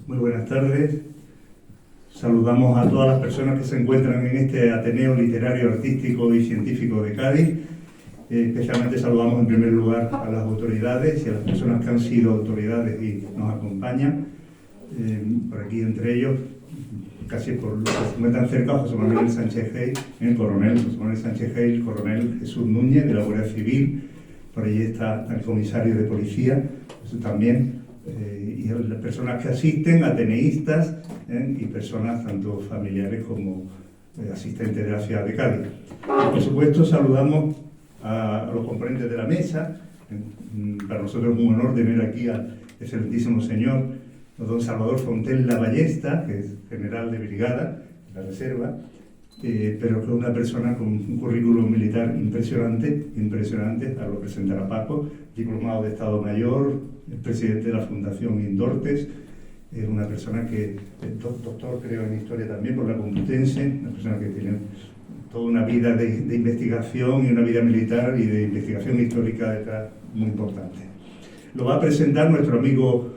Muy buenas tardes. Saludamos a todas las personas que se encuentran en este Ateneo Literario, Artístico y Científico de Cádiz. Especialmente saludamos en primer lugar a las autoridades y a las personas que han sido autoridades y nos acompañan. Por aquí entre ellos, casi por los que se encuentran cerca, José Manuel Sánchez Gey, el coronel José Manuel Sánchez Gey, el coronel Jesús Núñez de la Guardia Civil. Por allí está el comisario de policía, eso también. Y las personas que asisten, ateneístas y personas tanto familiares como asistentes de la ciudad de Cádiz. Y por supuesto saludamos a los componentes de la mesa. Para nosotros es un honor tener aquí al excelentísimo señor don Salvador Fontella Ballesta, que es general de brigada, de la reserva, pero que es una persona con un currículum militar impresionante, ahora lo presentará Paco, diplomado de Estado Mayor, el presidente de la Fundación Indortes, una persona que es doctor, creo, en historia también por la Complutense, una persona que tiene toda una vida de investigación y una vida militar y de investigación histórica detrás muy importante. Lo va a presentar nuestro amigo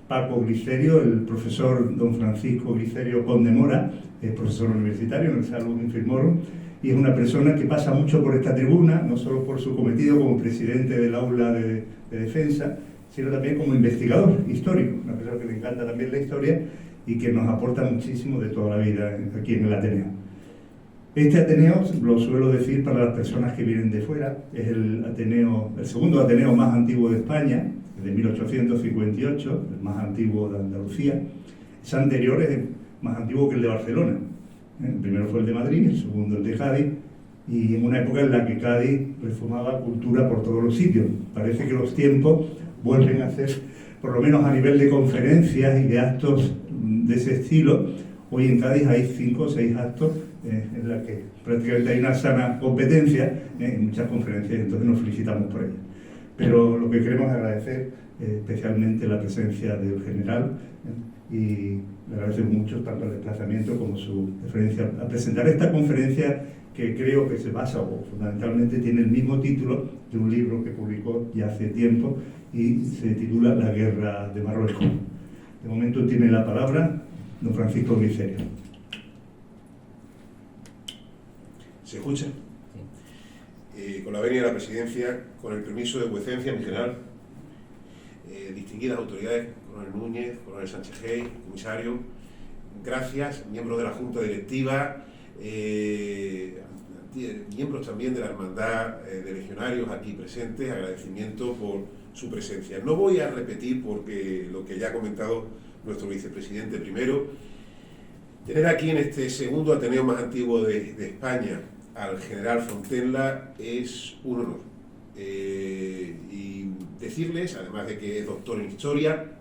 Paco Glicerio, el profesor don Francisco Glicerio Conde Mora, es profesor universitario en el Salum Infirmorum, y es una persona que pasa mucho por esta tribuna, no solo por su cometido como presidente del aula de defensa, sino también como investigador histórico, una persona que le encanta también la historia y que nos aporta muchísimo de toda la vida aquí en el Ateneo. Este Ateneo, lo suelo decir para las personas que vienen de fuera, es el segundo Ateneo más antiguo de España, de 1858, el más antiguo de Andalucía. Es anterior, es más antiguo que el de Barcelona. El primero fue el de Madrid, el segundo el de Cádiz, y en una época en la que Cádiz reformaba cultura por todos los sitios. Parece que los tiempos vuelven a ser, por lo menos a nivel de conferencias y de actos de ese estilo. Hoy en Cádiz hay 5 o 6 actos en los que prácticamente hay una sana competencia en muchas conferencias, entonces nos felicitamos por ello. Pero lo que queremos agradecer especialmente la presencia del general y le agradecemos mucho tanto el desplazamiento como su referencia a presentar esta conferencia que creo que se basa o fundamentalmente tiene el mismo título de un libro que publicó ya hace tiempo y se titula La Guerra de Marruecos. De momento tiene la palabra don Francisco Glicerio. ¿Se escucha? Con la venia de la presidencia, con el permiso de vuecencia, mi general, distinguidas autoridades, coronel Núñez, coronel Sánchez Gey, comisario, gracias, miembros de la Junta Directiva, miembros también de la Hermandad de Legionarios aquí presentes, agradecimiento por su presencia. No voy a repetir porque lo que ya ha comentado nuestro vicepresidente primero, tener aquí en este segundo Ateneo más antiguo de España al general Fontella es un honor. Y decirles, además de que es doctor en historia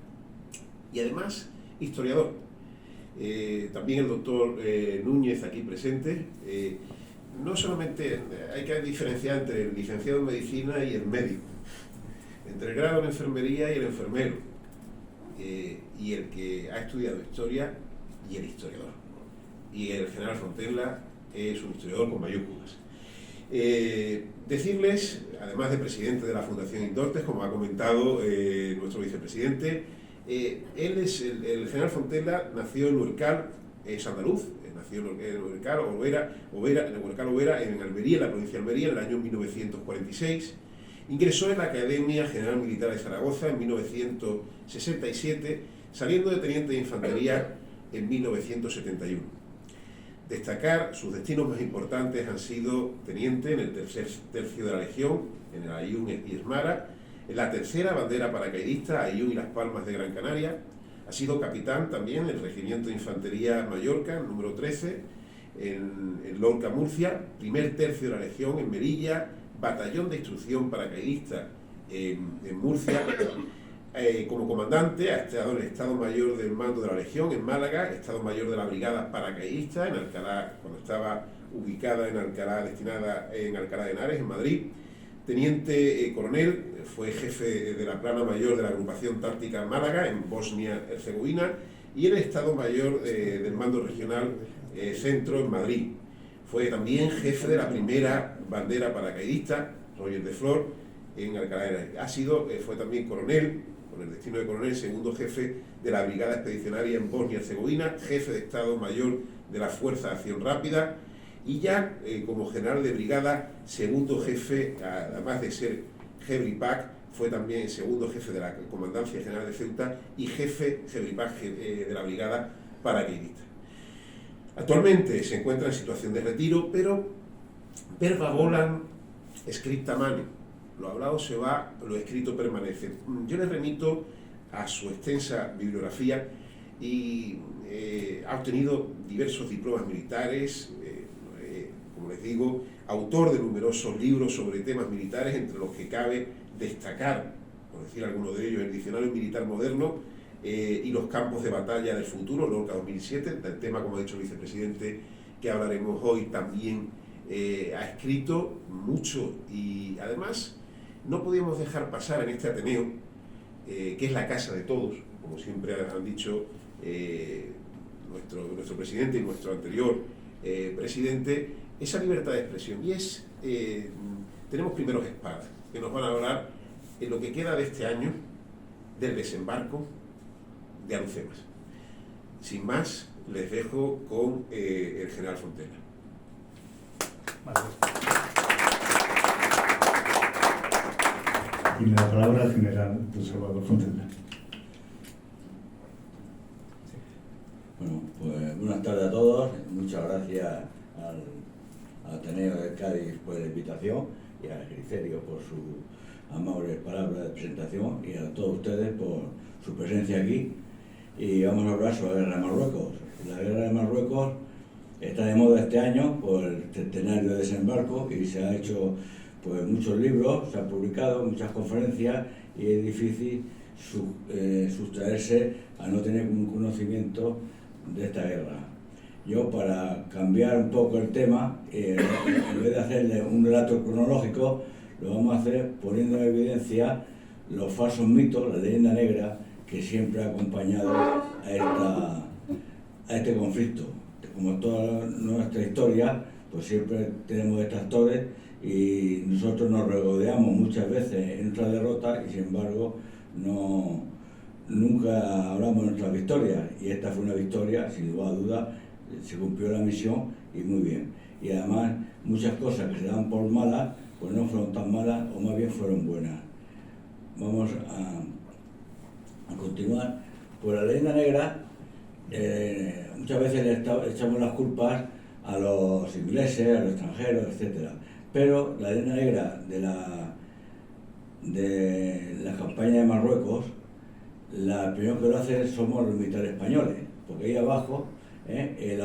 y además historiador, también el doctor Núñez aquí presente, no solamente hay que diferenciar entre el licenciado en medicina y el médico, entre el grado en enfermería y el enfermero, y el que ha estudiado historia y el historiador. Y el general Fontella es un historiador con mayúsculas. Decirles, además de presidente de la Fundación Indortes, como ha comentado nuestro vicepresidente, el general Fontella nació en Huercal, es andaluz, nació en Huercal, Oberá, en Almería, en la provincia de Almería, en el año 1946. Ingresó en la Academia General Militar de Zaragoza en 1967, saliendo de teniente de infantería en 1971. Destacar, sus destinos más importantes han sido teniente en el tercer tercio de la Legión, en el Aaiún y Esmara, en la tercera bandera paracaidista, Aaiún y Las Palmas de Gran Canaria, ha sido capitán también en el Regimiento de Infantería Mallorca, número 13, en Lorca, Murcia, primer tercio de la Legión en Melilla, batallón de instrucción paracaidista en Murcia. Como comandante ha estado en el Estado Mayor del Mando de la Legión en Málaga, Estado Mayor de la Brigada Paracaidista en Alcalá, cuando estaba ubicada en Alcalá, destinada en Alcalá de Henares, en Madrid. Teniente coronel, fue jefe de la plana mayor de la Agrupación Táctica Málaga en Bosnia-Herzegovina y en el Estado Mayor del Mando Regional Centro en Madrid. Fue también jefe de la primera bandera paracaidista, Roger de Flor, en Alcalá de Henares. Fue también coronel con el destino de coronel, segundo jefe de la Brigada Expedicionaria en Bosnia y Herzegovina, jefe de Estado Mayor de la Fuerza de Acción Rápida, y ya como general de brigada, segundo jefe, además de ser Jebripac, fue también segundo jefe de la Comandancia General de Ceuta y jefe Jebripac de la Brigada Paracaidista. Actualmente se encuentra en situación de retiro, pero verba volan, scripta mane. Lo hablado se va, lo escrito permanece. Yo les remito a su extensa bibliografía y ha obtenido diversos diplomas militares, como les digo, autor de numerosos libros sobre temas militares, entre los que cabe destacar, por decir alguno de ellos, el Diccionario Militar Moderno y los campos de batalla del futuro, Lorca 2007, del tema, como ha dicho el vicepresidente, que hablaremos hoy, también ha escrito mucho, y además no podíamos dejar pasar en este Ateneo, que es la casa de todos, como siempre han dicho nuestro presidente y nuestro anterior presidente, esa libertad de expresión. Y tenemos primeros espadas que nos van a hablar en lo que queda de este año del desembarco de Alhucemas. Sin más, les dejo con el general Fontela. Tiene la palabra el general don Salvador Fontela. Bueno, pues buenas tardes a todos. Muchas gracias al Ateneo de Cádiz por la invitación y a Gricerio por sus amables palabras de presentación y a todos ustedes por su presencia aquí. Y vamos a hablar sobre la guerra de Marruecos. La guerra de Marruecos está de moda este año por el centenario de desembarco y se ha hecho pues muchos libros, se han publicado muchas conferencias y es difícil sustraerse a no tener un conocimiento de esta guerra. Yo, para cambiar un poco el tema, en vez de hacerle un relato cronológico, lo vamos a hacer poniendo en evidencia los falsos mitos, la leyenda negra que siempre ha acompañado a este conflicto. Como toda nuestra historia, pues siempre tenemos detractores y nosotros nos regodeamos muchas veces en nuestra derrota y sin embargo nunca hablamos de nuestras victorias, y esta fue una victoria, sin lugar a dudas, se cumplió la misión y muy bien. Y además muchas cosas que se dan por malas, pues no fueron tan malas o más bien fueron buenas. Vamos a continuar. Pues la leyenda negra, muchas veces le echamos las culpas a los ingleses, a los extranjeros, etc. Pero la leyenda negra de la campaña de Marruecos, la primera que lo hace somos los militares españoles, porque ahí abajo, en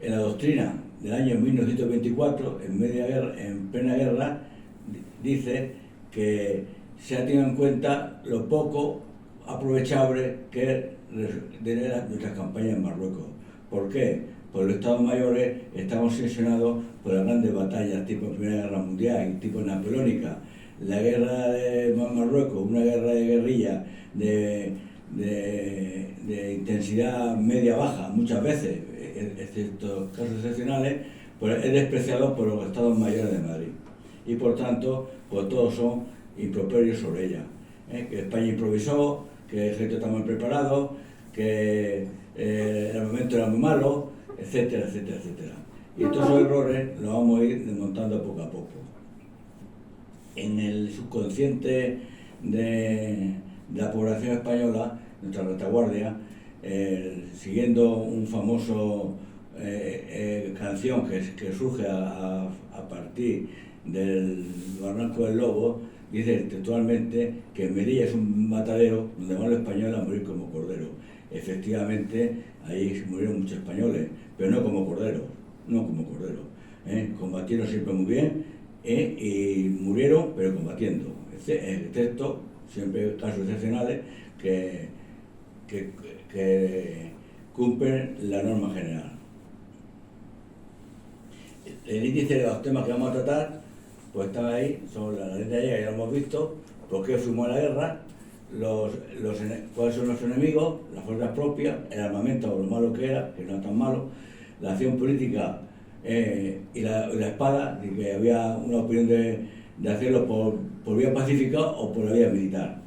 la doctrina del año 1924, en plena guerra, dice que se ha tenido en cuenta lo poco aprovechable que era nuestra campaña en Marruecos. ¿Por qué? Pues los Estados Mayores estamos obsesionados por las grandes batallas tipo Primera Guerra Mundial y tipo napoleónica. La guerra de Marruecos, una guerra de guerrilla de intensidad media-baja, muchas veces, excepto casos excepcionales, pues es despreciado por los Estados Mayores de Madrid. Y por tanto, pues todos son improperios sobre ella. Que España improvisó, que el ejército está mal preparado, que el armamento era muy malo, etcétera, etcétera, etcétera. Y todos esos errores los vamos a ir desmontando poco a poco. En el subconsciente de la población española, nuestra retaguardia, siguiendo un famoso canción que surge a partir del Barranco del Lobo, dice textualmente que Melilla es un matadero donde van los españoles a morir como corderos. Efectivamente, ahí murieron muchos españoles, pero no como corderos, Combatieron siempre muy bien y murieron, pero combatiendo, excepto siempre casos excepcionales que cumplen la norma general. El índice de los temas que vamos a tratar pues están ahí, son la leyenda negra, ya lo hemos visto, por qué fuimos a la guerra, cuáles son los enemigos, las fuerzas propias, el armamento, lo malo que era, que no era tan malo, la acción política y la espada, y que había una opinión de de hacerlo por vía pacífica o por la vía militar.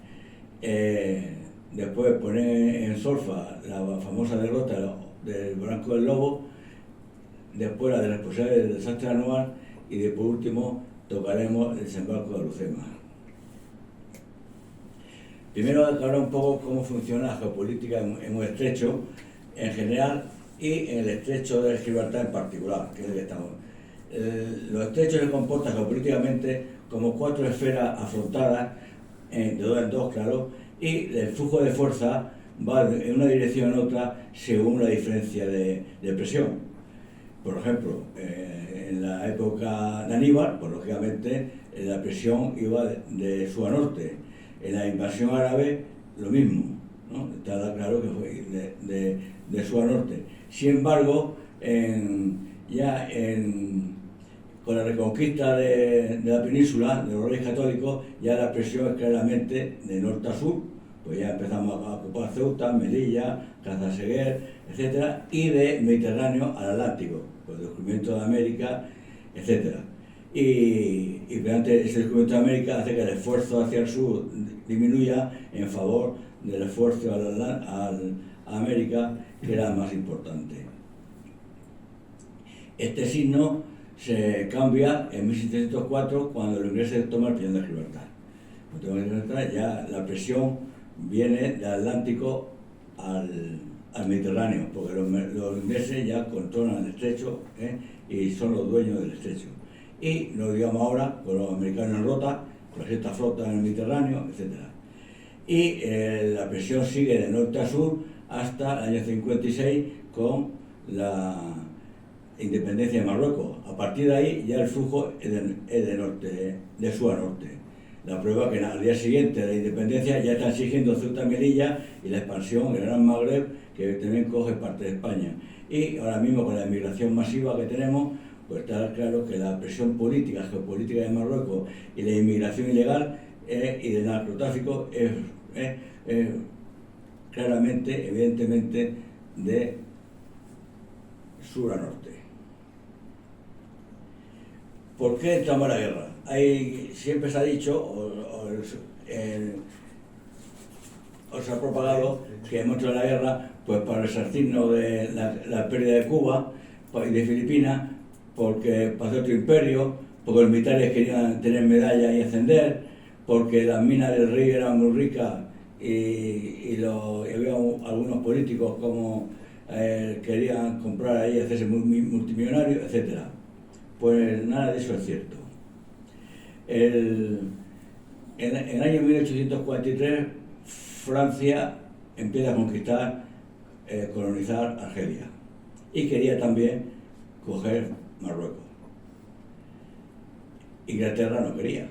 Después poner en solfa la famosa derrota del Barranco del Lobo, después la de responsabilidad del desastre anual y por último tocaremos el desembarco de Lucema. Primero hablar un poco cómo funciona la geopolítica en un estrecho en general y en el estrecho de Gibraltar en particular, que es el que estamos. Los estrechos se comportan geopolíticamente como 4 esferas afrontadas, de 2 en 2, claro, y el flujo de fuerza va en una dirección o en otra según la diferencia de presión. Por ejemplo, en la época de Aníbal, pues lógicamente la presión iba de sur a norte. En la invasión árabe, lo mismo, ¿no? Está claro que fue de sur a norte. Sin embargo, con la reconquista de la península, de los reyes católicos, ya la presión es claramente de norte a sur, pues ya empezamos a ocupar Ceuta, Melilla, Cartagena, etcétera, y de Mediterráneo al Atlántico, pues el descubrimiento de América, etcétera. Y realmente ese descubrimiento de América hace que el esfuerzo hacia el sur disminuya en favor del esfuerzo a América, que era más importante. Este signo se cambia en 1704 cuando los ingleses toman el Peñón de Gibraltar. Ya la presión viene del Atlántico al Mediterráneo, porque los ingleses ya controlan el estrecho y son los dueños del estrecho. Y no digamos ahora con los americanos en rota, con esta flota en el Mediterráneo, etc. Y la presión sigue de norte a sur hasta el año 56 con la independencia de Marruecos. A partir de ahí ya el flujo es de sur a norte. La prueba que al día siguiente de la independencia ya están exigiendo Ceuta y Melilla y la expansión, el Gran Magreb, que también coge parte de España. Y ahora mismo con la inmigración masiva que tenemos, pues está claro que la presión política, geopolítica de Marruecos y la inmigración ilegal y del narcotráfico es claramente, evidentemente, de sur a norte. ¿Por qué entramos a la guerra? Siempre se ha dicho, o se ha propagado, que hemos entrado a la guerra pues para resarcirnos de la pérdida de Cuba y de Filipinas, porque pasó otro imperio, porque los militares querían tener medallas y ascender, porque las minas del Río eran muy ricas y había algunos políticos como querían comprar ahí, hacerse multimillonarios, etc. Pues nada de eso es cierto. En el año 1843 Francia empieza a conquistar, colonizar Argelia y quería también coger Marruecos. Inglaterra no quería.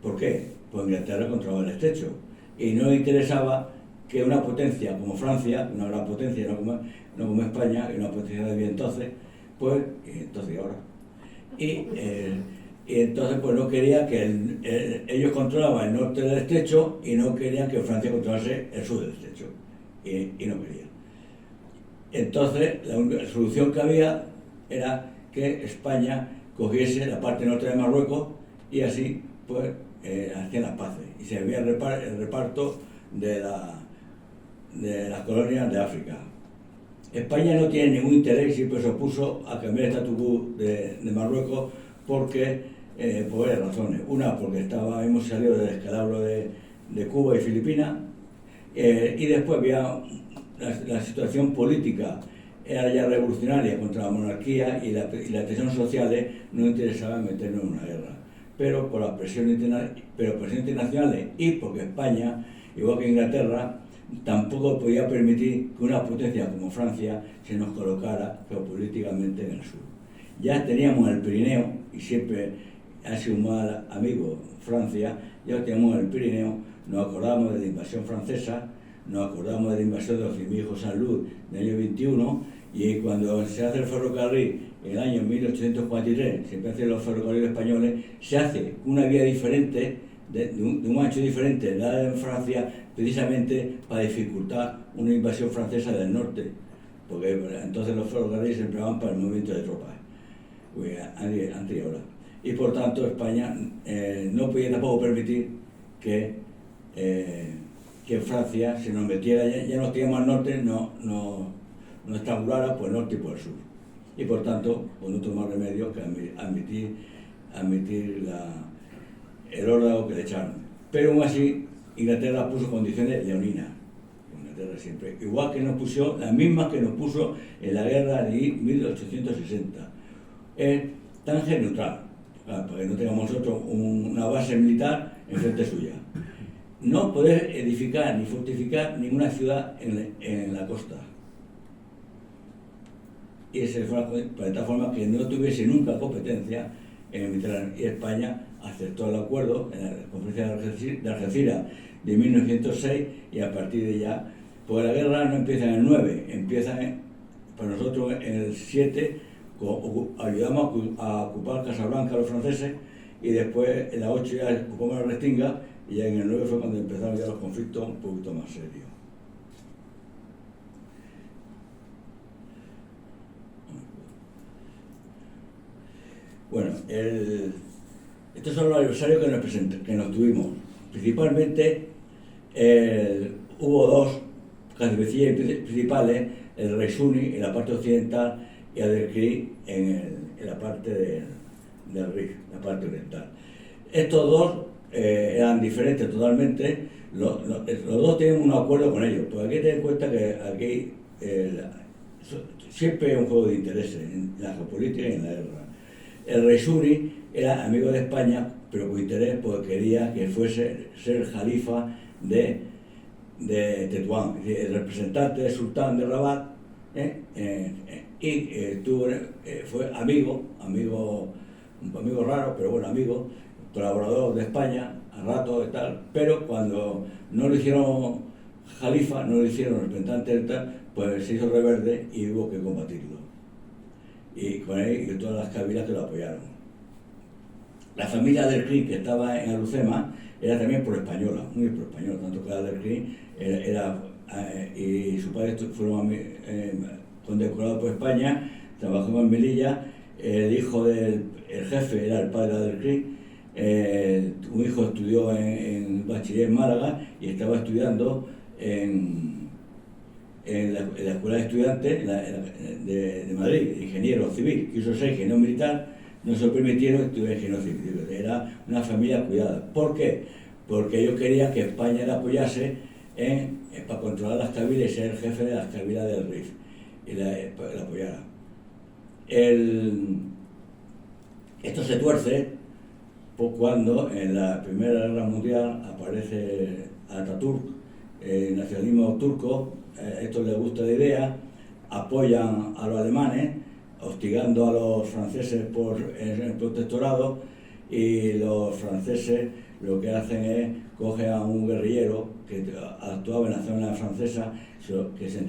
¿Por qué? Pues Inglaterra controlaba el estrecho y no le interesaba que una potencia como Francia, una gran potencia, no como España, que una potencia de bien entonces, pues, entonces y ahora. Y entonces pues no quería que ellos controlaban el norte del estrecho y no querían que Francia controlase el sur del estrecho. Y no quería. Entonces la única solución que había era que España cogiese la parte norte de Marruecos y así pues hacían las paces y se veía el reparto de las colonias de África. España no tiene ningún interés y siempre se opuso a cambiar el statu quo de Marruecos porque por varias razones. Una, porque hemos salido del descalabro de Cuba y Filipinas y después había la situación política era ya revolucionaria contra la monarquía y las tensiones sociales no interesaban meternos en una guerra. Pero por las presiones internacionales y porque España, igual que Inglaterra, tampoco podía permitir que una potencia como Francia se nos colocara geopolíticamente en el sur. Ya teníamos el Pirineo, y siempre ha sido un mal amigo Francia, ya teníamos el Pirineo, nos acordamos de la invasión francesa, nos acordamos de la invasión de los Cimijos San Luz del año 21, y cuando se hace el ferrocarril en el año 1843, se empiezan los ferrocarriles españoles, se hace una vía diferente, de un ancho diferente de la de Francia, precisamente para dificultar una invasión francesa del norte, porque entonces los ferrocarriles se empleaban para el movimiento de tropas, antes y ahora. y por tanto España no podía tampoco permitir que Francia se nos metiera, ya nos teníamos al norte, no estrangulara por el norte y por el sur. Y por tanto, pues no tuvo más remedio que admitir el órdago que le echaron. Pero aún así, Inglaterra puso condiciones leoninas. Inglaterra siempre. Igual que nos puso, las mismas que nos puso en la guerra de 1860. Es Tánger neutral, para que no tengamos nosotros una base militar en frente suya. No poder edificar ni fortificar ninguna ciudad en la costa. Y esa fue de tal forma que no tuviese nunca competencia en el Mediterráneo. Y España aceptó el acuerdo en la conferencia de Algeciras de 1906 y a partir de ya, pues la guerra no empieza en el 9, empieza para nosotros en el 7, ayudamos a ocupar Casablanca a los franceses y después en la 8 ya ocupamos la Restinga y ya en el 9 fue cuando empezaron ya los conflictos un poquito más serios. Bueno, estos son los aniversarios que nos tuvimos. Principalmente hubo dos cabecillas principales, el rey Suni en la parte occidental y Adelkrim en la parte del Rif, la parte oriental. Estos dos eran diferentes totalmente, los dos tienen un acuerdo con ellos, pues hay que tener en cuenta que aquí siempre hay un juego de intereses en la geopolítica y en la guerra. El rey Suni era amigo de España, pero con interés porque quería que fuese ser jalifa de Tetuán, es decir, el representante del sultán de Rabat, fue amigo raro, pero bueno, amigo, colaborador de España, a rato y tal, pero cuando no lo hicieron jalifa, no lo hicieron representante del tal, pues se hizo rebelde y hubo que combatirlo. Y con él y todas las cabilas que lo apoyaron. La familia Adelkrim, que estaba en Alucema, era también pro-española, muy pro-española, tanto que Adelkrim y su padre fueron condecorados por España, trabajó en Melilla, el hijo del jefe era el padre de Adelkrim, un hijo estudió en bachiller en Málaga y estaba estudiando en la escuela de estudiantes de Madrid, ingeniero civil, quiso ser ingeniero militar, no se lo permitieron, estudió ingeniero civil. Era una familia cuidada. ¿Por qué? Porque ellos querían que España la apoyase para controlar las cabilas y ser el jefe de las cabilas del Rif, y la apoyara. Esto se tuerce cuando en la Primera Guerra Mundial aparece Atatürk, el nacionalismo turco. Esto les gusta la idea, apoyan a los alemanes, hostigando a los franceses en el protectorado, y los franceses lo que hacen es coger a un guerrillero que actuaba en la zona francesa, que se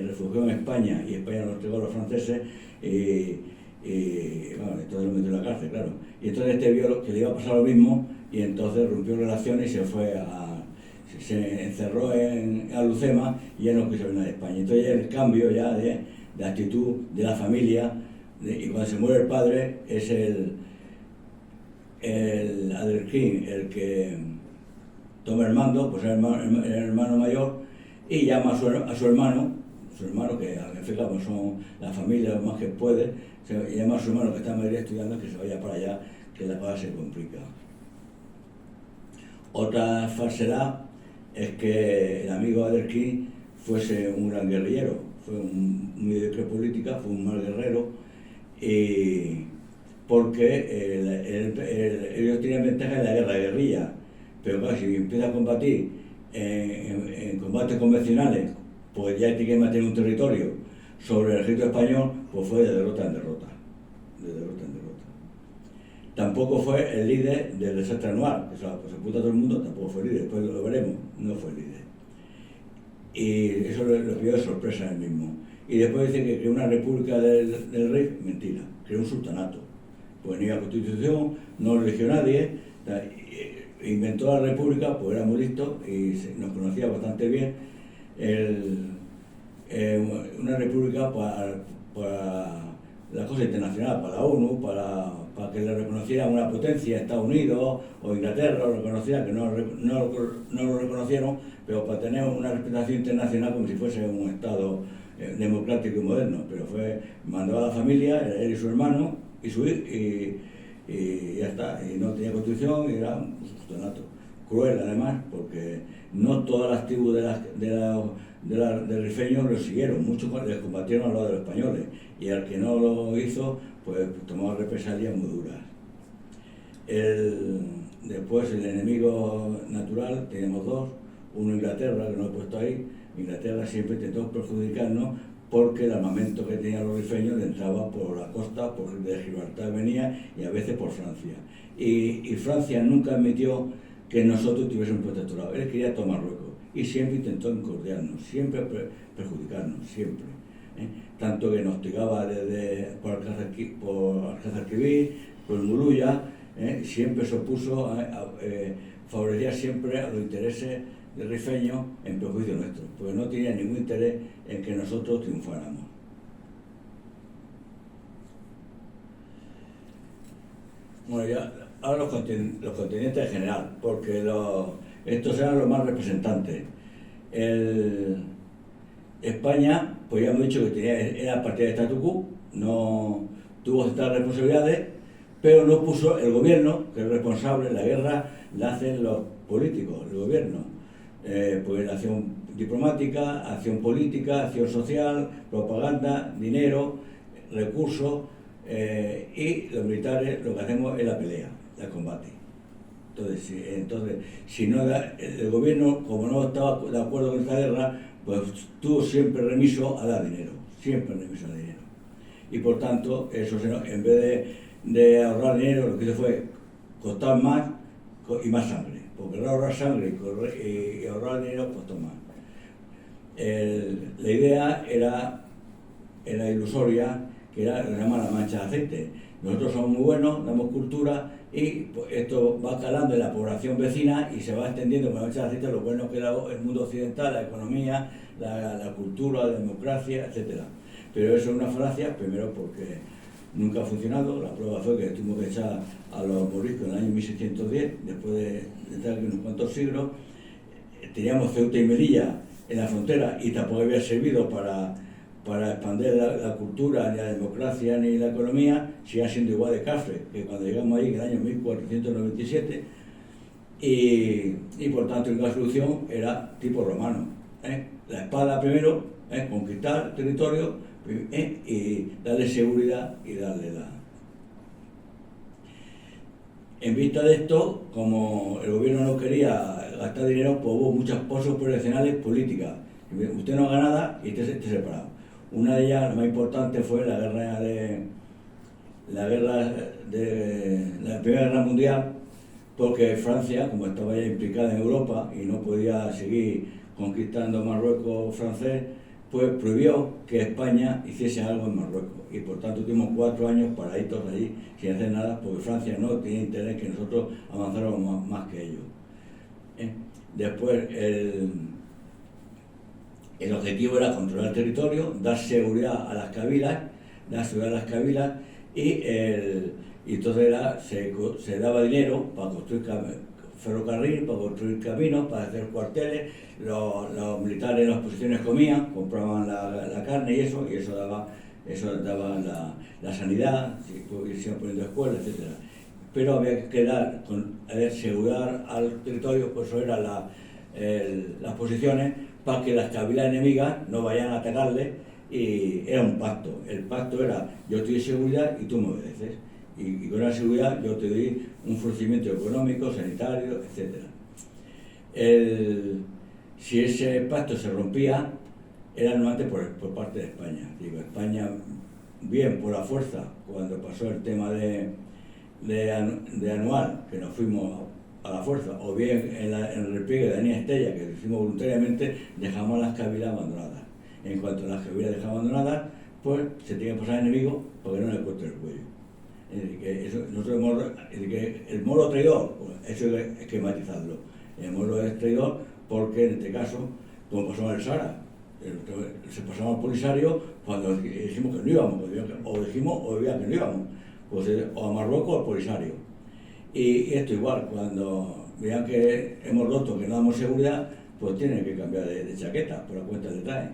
refugió en España y España lo entregó a los franceses y bueno, entonces lo metió en la cárcel, claro. Y entonces este vio que le iba a pasar lo mismo y entonces rompió relaciones y se encerró en Alucema y ya no quiso venir a España. Entonces el cambio ya de actitud de la familia, y cuando se muere el padre es el Adelkrim el que toma el mando, pues el hermano mayor, y llama a su hermano, que al fin pues son la familia lo más que puede, llama a su hermano que está en Madrid estudiando que se vaya para allá, que la cosa se complica. Otra falsedad es que el amigo Adelkrim fuese un gran guerrillero, fue un mediocre política, fue un mal guerrero, porque ellos tenían ventaja en la guerra de guerrilla, pero claro, si empieza a combatir en combates convencionales, pues ya tiene que mantener un territorio sobre el ejército español, pues fue de derrota en derrota. Tampoco fue el líder del desastre anual, que se apunta a todo el mundo, tampoco fue el líder, después lo veremos, no fue el líder. Y eso lo pilló de sorpresa él mismo. Y después dice que creó una república del rey, mentira, creó un sultanato. Pues ni la constitución, no lo eligió nadie, inventó la república, pues era muy listo y nos conocía bastante bien. Una república para la cosa internacional, para la ONU, para para que le reconociera una potencia, Estados Unidos o Inglaterra lo reconociera, que no lo reconocieron, pero para tener una reputación internacional como si fuese un Estado democrático y moderno. Pero mandó a la familia, él y su hermano, y ya está, y no tenía constitución, y era un sultanato. Cruel además, porque no todas las tribus de rifeños lo siguieron, muchos les combatieron al lado de los españoles, y al que no lo hizo, pues tomaba represalias muy duras. Después el enemigo natural, teníamos dos, uno Inglaterra, que no he puesto ahí. Inglaterra siempre intentó perjudicarnos porque el armamento que tenían los rifeños le entraba por la costa, de Gibraltar venía, y a veces por Francia. Y Francia nunca admitió que nosotros tuviésemos un protectorado. Él quería tomar Marruecos y siempre intentó encordiarnos, siempre perjudicarnos, siempre. Tanto que nos hostigaba por Alcázar-Quibir, por Muluya, siempre se opuso, favorecía siempre a los intereses de rifeños en perjuicio nuestro, porque no tenía ningún interés en que nosotros triunfáramos. Bueno, ya ahora los continentes en general, porque estos eran los más representantes. España, pues ya hemos dicho que era partida de statu quo, no tuvo estas responsabilidades, pero no puso el gobierno, que es responsable. La guerra la hacen los políticos, el gobierno. Pues acción diplomática, acción política, acción social, propaganda, dinero, recursos, y los militares lo que hacemos es la pelea, el combate. Entonces, si no el gobierno, como no estaba de acuerdo con esta guerra, pues estuvo siempre remiso a dar dinero, siempre remiso a dar dinero. Y por tanto, eso en vez de ahorrar dinero, lo que hizo fue costar más y más sangre, porque ahorrar sangre y ahorrar dinero costó más. La idea era ilusoria, que era lo que se llama la mancha de aceite. Nosotros somos muy buenos, damos cultura, y pues, esto va calando en la población vecina y se va extendiendo con la mancha de aceite lo bueno que da el mundo occidental, la economía, la cultura, la democracia, etc. Pero eso es una falacia, primero porque nunca ha funcionado. La prueba fue que tuvimos que echar a los moriscos en el año 1610, después de estar aquí unos cuantos siglos. Teníamos Ceuta y Melilla en la frontera y tampoco había servido para expandir la cultura, ni la democracia, ni la economía, sigue siendo igual de cafre que cuando llegamos ahí en el año 1497, y por tanto la solución era tipo romano. La espada primero, conquistar territorio, y darle seguridad y darle En vista de esto, como el gobierno no quería gastar dinero, pues hubo muchas pausas preeleccionales políticas. Usted no haga nada y esté separado. Una de ellas, la más importante, fue la Primera Guerra Mundial, porque Francia, como estaba ya implicada en Europa y no podía seguir conquistando Marruecos francés, pues prohibió que España hiciese algo en Marruecos. Y por tanto tuvimos 4 años paraditos allí sin hacer nada, porque Francia no tenía interés que nosotros avanzáramos más que ellos. Después el objetivo era controlar el territorio, dar seguridad a las cabilas, y entonces se daba dinero para construir ferrocarril, para construir caminos, para hacer cuarteles. Los militares en las posiciones comían, compraban la carne y eso daba la sanidad, se iban poniendo escuelas, etc. Pero había que dar seguridad al territorio, pues eso eran las posiciones, para que las cabilas enemigas no vayan a atacarle, y era un pacto. El pacto era: yo te doy seguridad y tú me obedeces, y con la seguridad yo te doy un ofrecimiento económico, sanitario, etc. Si ese pacto se rompía, era normalmente por parte de España. España, bien por la fuerza, cuando pasó el tema de Anual, que nos fuimos a la fuerza, o bien en el repliegue de Daniel Estella, que lo hicimos voluntariamente, dejamos las cabilas abandonadas. En cuanto las cabilas dejaban abandonadas, pues se tenía que pasar al enemigo porque no le corte el cuello. El moro traidor, pues eso hay que matizarlo. El moro es traidor porque en este caso, como pasó en el Sahara, se pasaba al Polisario cuando dijimos que no íbamos, o dijimos o veía que no íbamos. pues o a Marruecos o al Polisario. Y esto igual, cuando vean que hemos roto, que no damos seguridad, pues tienen que cambiar de chaqueta por la cuenta que traen.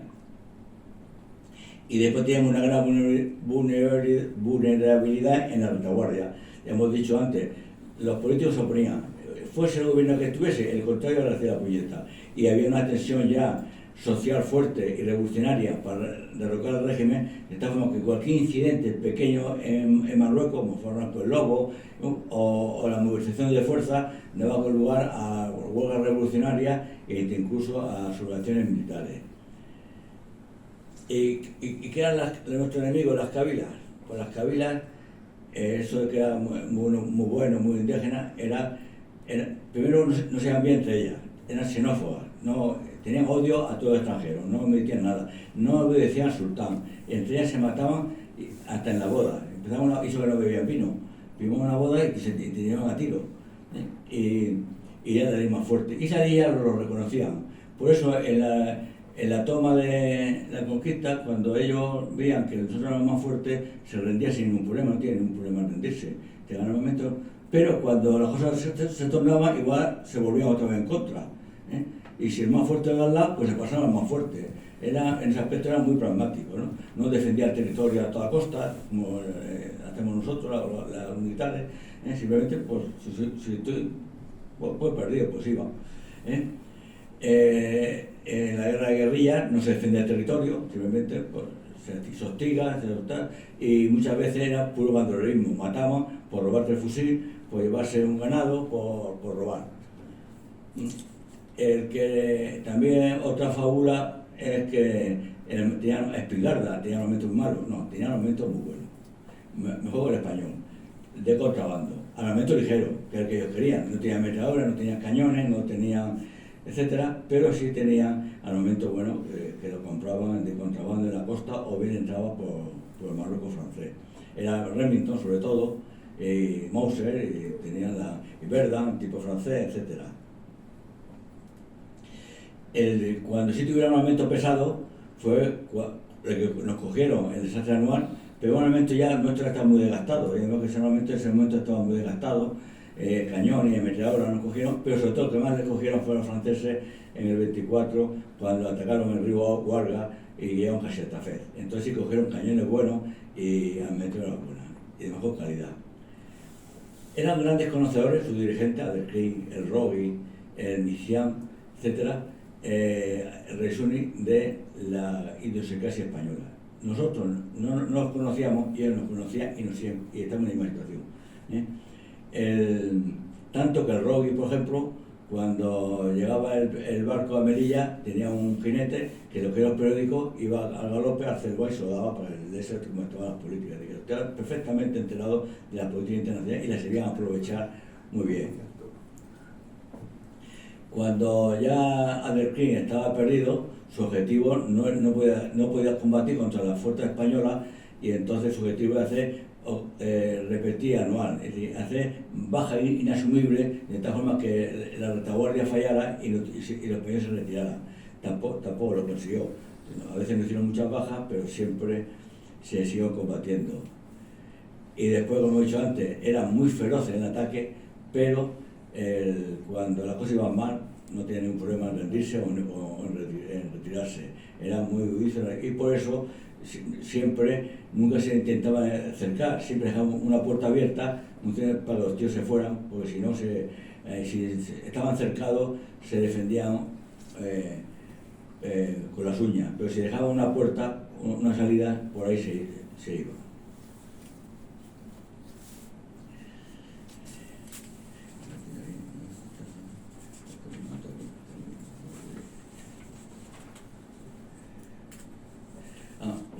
Y después tenemos una gran vulnerabilidad en la retaguardia. Hemos dicho antes, los políticos se oponían, fuese el gobierno que estuviese, el contrario le hacía la puñeta. Y había una tensión ya social fuerte y revolucionaria para derrocar el régimen, de tal forma que cualquier incidente pequeño en Marruecos, como fueron el Lobo, o la movilización de fuerza, daba lugar a huelgas revolucionarias e incluso a sublevaciones militares. ¿Y qué eran nuestros enemigos? Las cabilas. Pues las cabilas, eso de que era muy bueno, muy indígena, primero no se llevaban bien entre ellas, eran xenófobas, tenían odio a todo extranjero, no admitían nada, no obedecían al sultán, entre ellas se mataban hasta en la boda. Empezaban hizo que no bebían vino, vimos una boda y se tiraban a tiro, y era la ley más fuerte, y esa día lo reconocían. Por eso en la toma de la conquista, cuando ellos veían que nosotros éramos más fuertes, se rendían sin ningún problema, no tienen ningún problema en rendirse, te ganan momentos, pero cuando las cosas se tornaban, igual se volvían otra vez en contra. Y si el más fuerte era al lado, pues se pasaba al más fuerte. En ese aspecto era muy pragmático, no defendía el territorio a toda costa, como hacemos nosotros, los militares, simplemente, pues, si estoy pues perdido, pues iba. En la guerra de guerrilla no se defendía el territorio, simplemente pues, se hostiga, y muchas veces era puro bandolerismo. Mataban por robarte el fusil, por llevarse un ganado, por robar. También otra fábula es que tenían espingarda, tenían armamentos muy malos, no, tenían armamentos muy buenos, mejor que el español, de contrabando, armamento ligero, que es el que ellos querían, no tenían ametralladoras, no tenían cañones, no tenían etcétera, pero sí tenían armamento bueno que lo compraban de contrabando en la costa o bien entraba por el Marruecos francés. Era Remington sobre todo, Mauser, y tenían y Verdun, tipo francés, etcétera. Cuando sí tuvieron armamento pesado fue el que nos cogieron el desastre anual, pero un armamento ya nuestro estaba muy desgastado, que ese armamento en ese momento estaba muy desgastado, cañón y ametralladoras nos cogieron, pero sobre todo lo que más les cogieron fueron los franceses en el 24, cuando atacaron el río Guarga y llegaron casi hasta Fez. Entonces sí cogieron cañones buenos y ametralladoras buenas y de mejor calidad. Eran grandes conocedores, sus dirigentes, Adelcrin, el Rogui, el Misian, etcétera, el Resuni de la idiosincrasia española. Nosotros no nos conocíamos y ellos nos conocían y estamos en la misma situación. Tanto que el Rogui, por ejemplo, cuando llegaba el barco a Melilla, tenía un jinete que lo que era el periódico iba al galope a hacer guay y se lo daba para el desierto como estaban las políticas. Estaban perfectamente enterados de la política internacional y la sabían aprovechar muy bien. Cuando ya Adelcrin estaba perdido, su objetivo no podía combatir contra la fuerza española y entonces su objetivo era repetir anual, es decir, hacer baja inasumible de tal forma que la retaguardia fallara y los españoles se retiraran. Tampoco lo consiguió. A veces no hicieron muchas bajas, pero siempre se siguió combatiendo. Y después, como he dicho antes, eran muy feroces en ataque, pero cuando las cosas iban mal, no tenían ningún problema en rendirse o en retirarse. Eran muy durísimos y por eso nunca se intentaba acercar, siempre dejaban una puerta abierta para que los tíos se fueran, porque si no, si estaban cercados, se defendían con las uñas, pero si dejaban una puerta, una salida, por ahí se iba.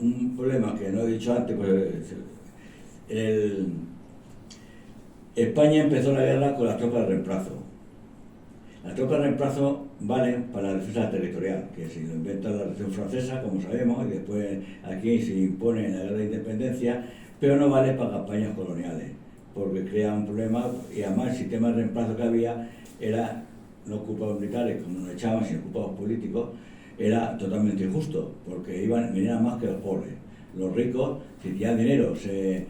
Un problema que no he dicho antes, pues España empezó la guerra con las tropas de reemplazo. Las tropas de reemplazo valen para la defensa territorial, que se lo inventa la Revolución Francesa, como sabemos, y después aquí se impone en la guerra de independencia, pero no vale para campañas coloniales, porque crea un problema, y además el sistema de reemplazo que había era no ocupados militares, como nos echaban, sino ocupados políticos, era totalmente injusto, porque venían más que los pobres. Los ricos, si tenían dinero, se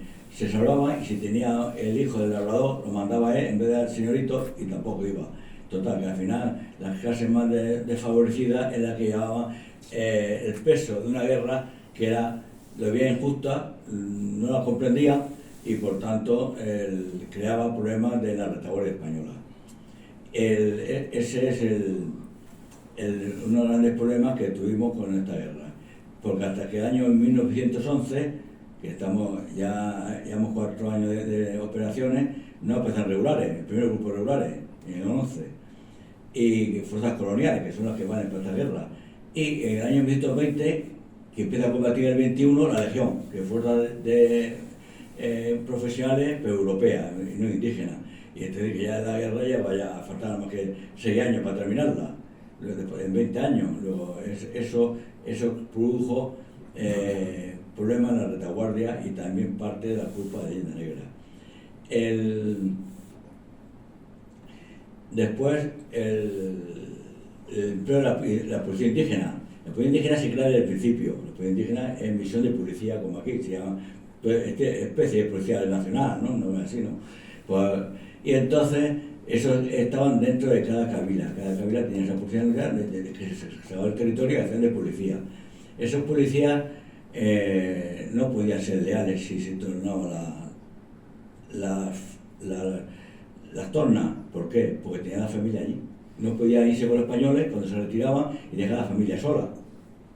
salvaban, y si tenía el hijo del labrador, lo mandaba él en vez del señorito, y tampoco iba. Total, que al final las clases más desfavorecidas es la que llevaban el peso de una guerra que era, lo veía injusta, no la comprendía, y por tanto creaba problemas de la retaguardia española. Ese es uno de los grandes problemas que tuvimos con esta guerra, porque hasta que el año 1911, que llevamos 4 años de operaciones, no empezaron regulares, el primer grupo regulares, en el 11, y fuerzas coloniales, que son las que van para esta guerra, y en el año 1920, que empieza a combatir el 21, la Legión, que es fuerzas profesionales, pero europeas, y no indígenas. Y entonces que ya la guerra ya vaya a faltar más que 6 años para terminarla, en 20 años. Luego eso produjo problemas en la retaguardia, y también parte de la culpa de Leyenda Negra. Después el empleo de la policía indígena. La policía indígena se crea desde el principio. La policía indígena es misión de policía, como aquí se llama, especie de policía nacional, no es así, ¿no? Pues, y entonces esos estaban dentro de cada cabila. Cada cabila tenía esa policía que se daba el territorio y hacían de policía. Esos policías no podían ser leales si se tornaban las tornas. ¿Por qué? Porque tenían la familia allí. No podían irse con los españoles cuando se retiraban y dejar a la familia sola.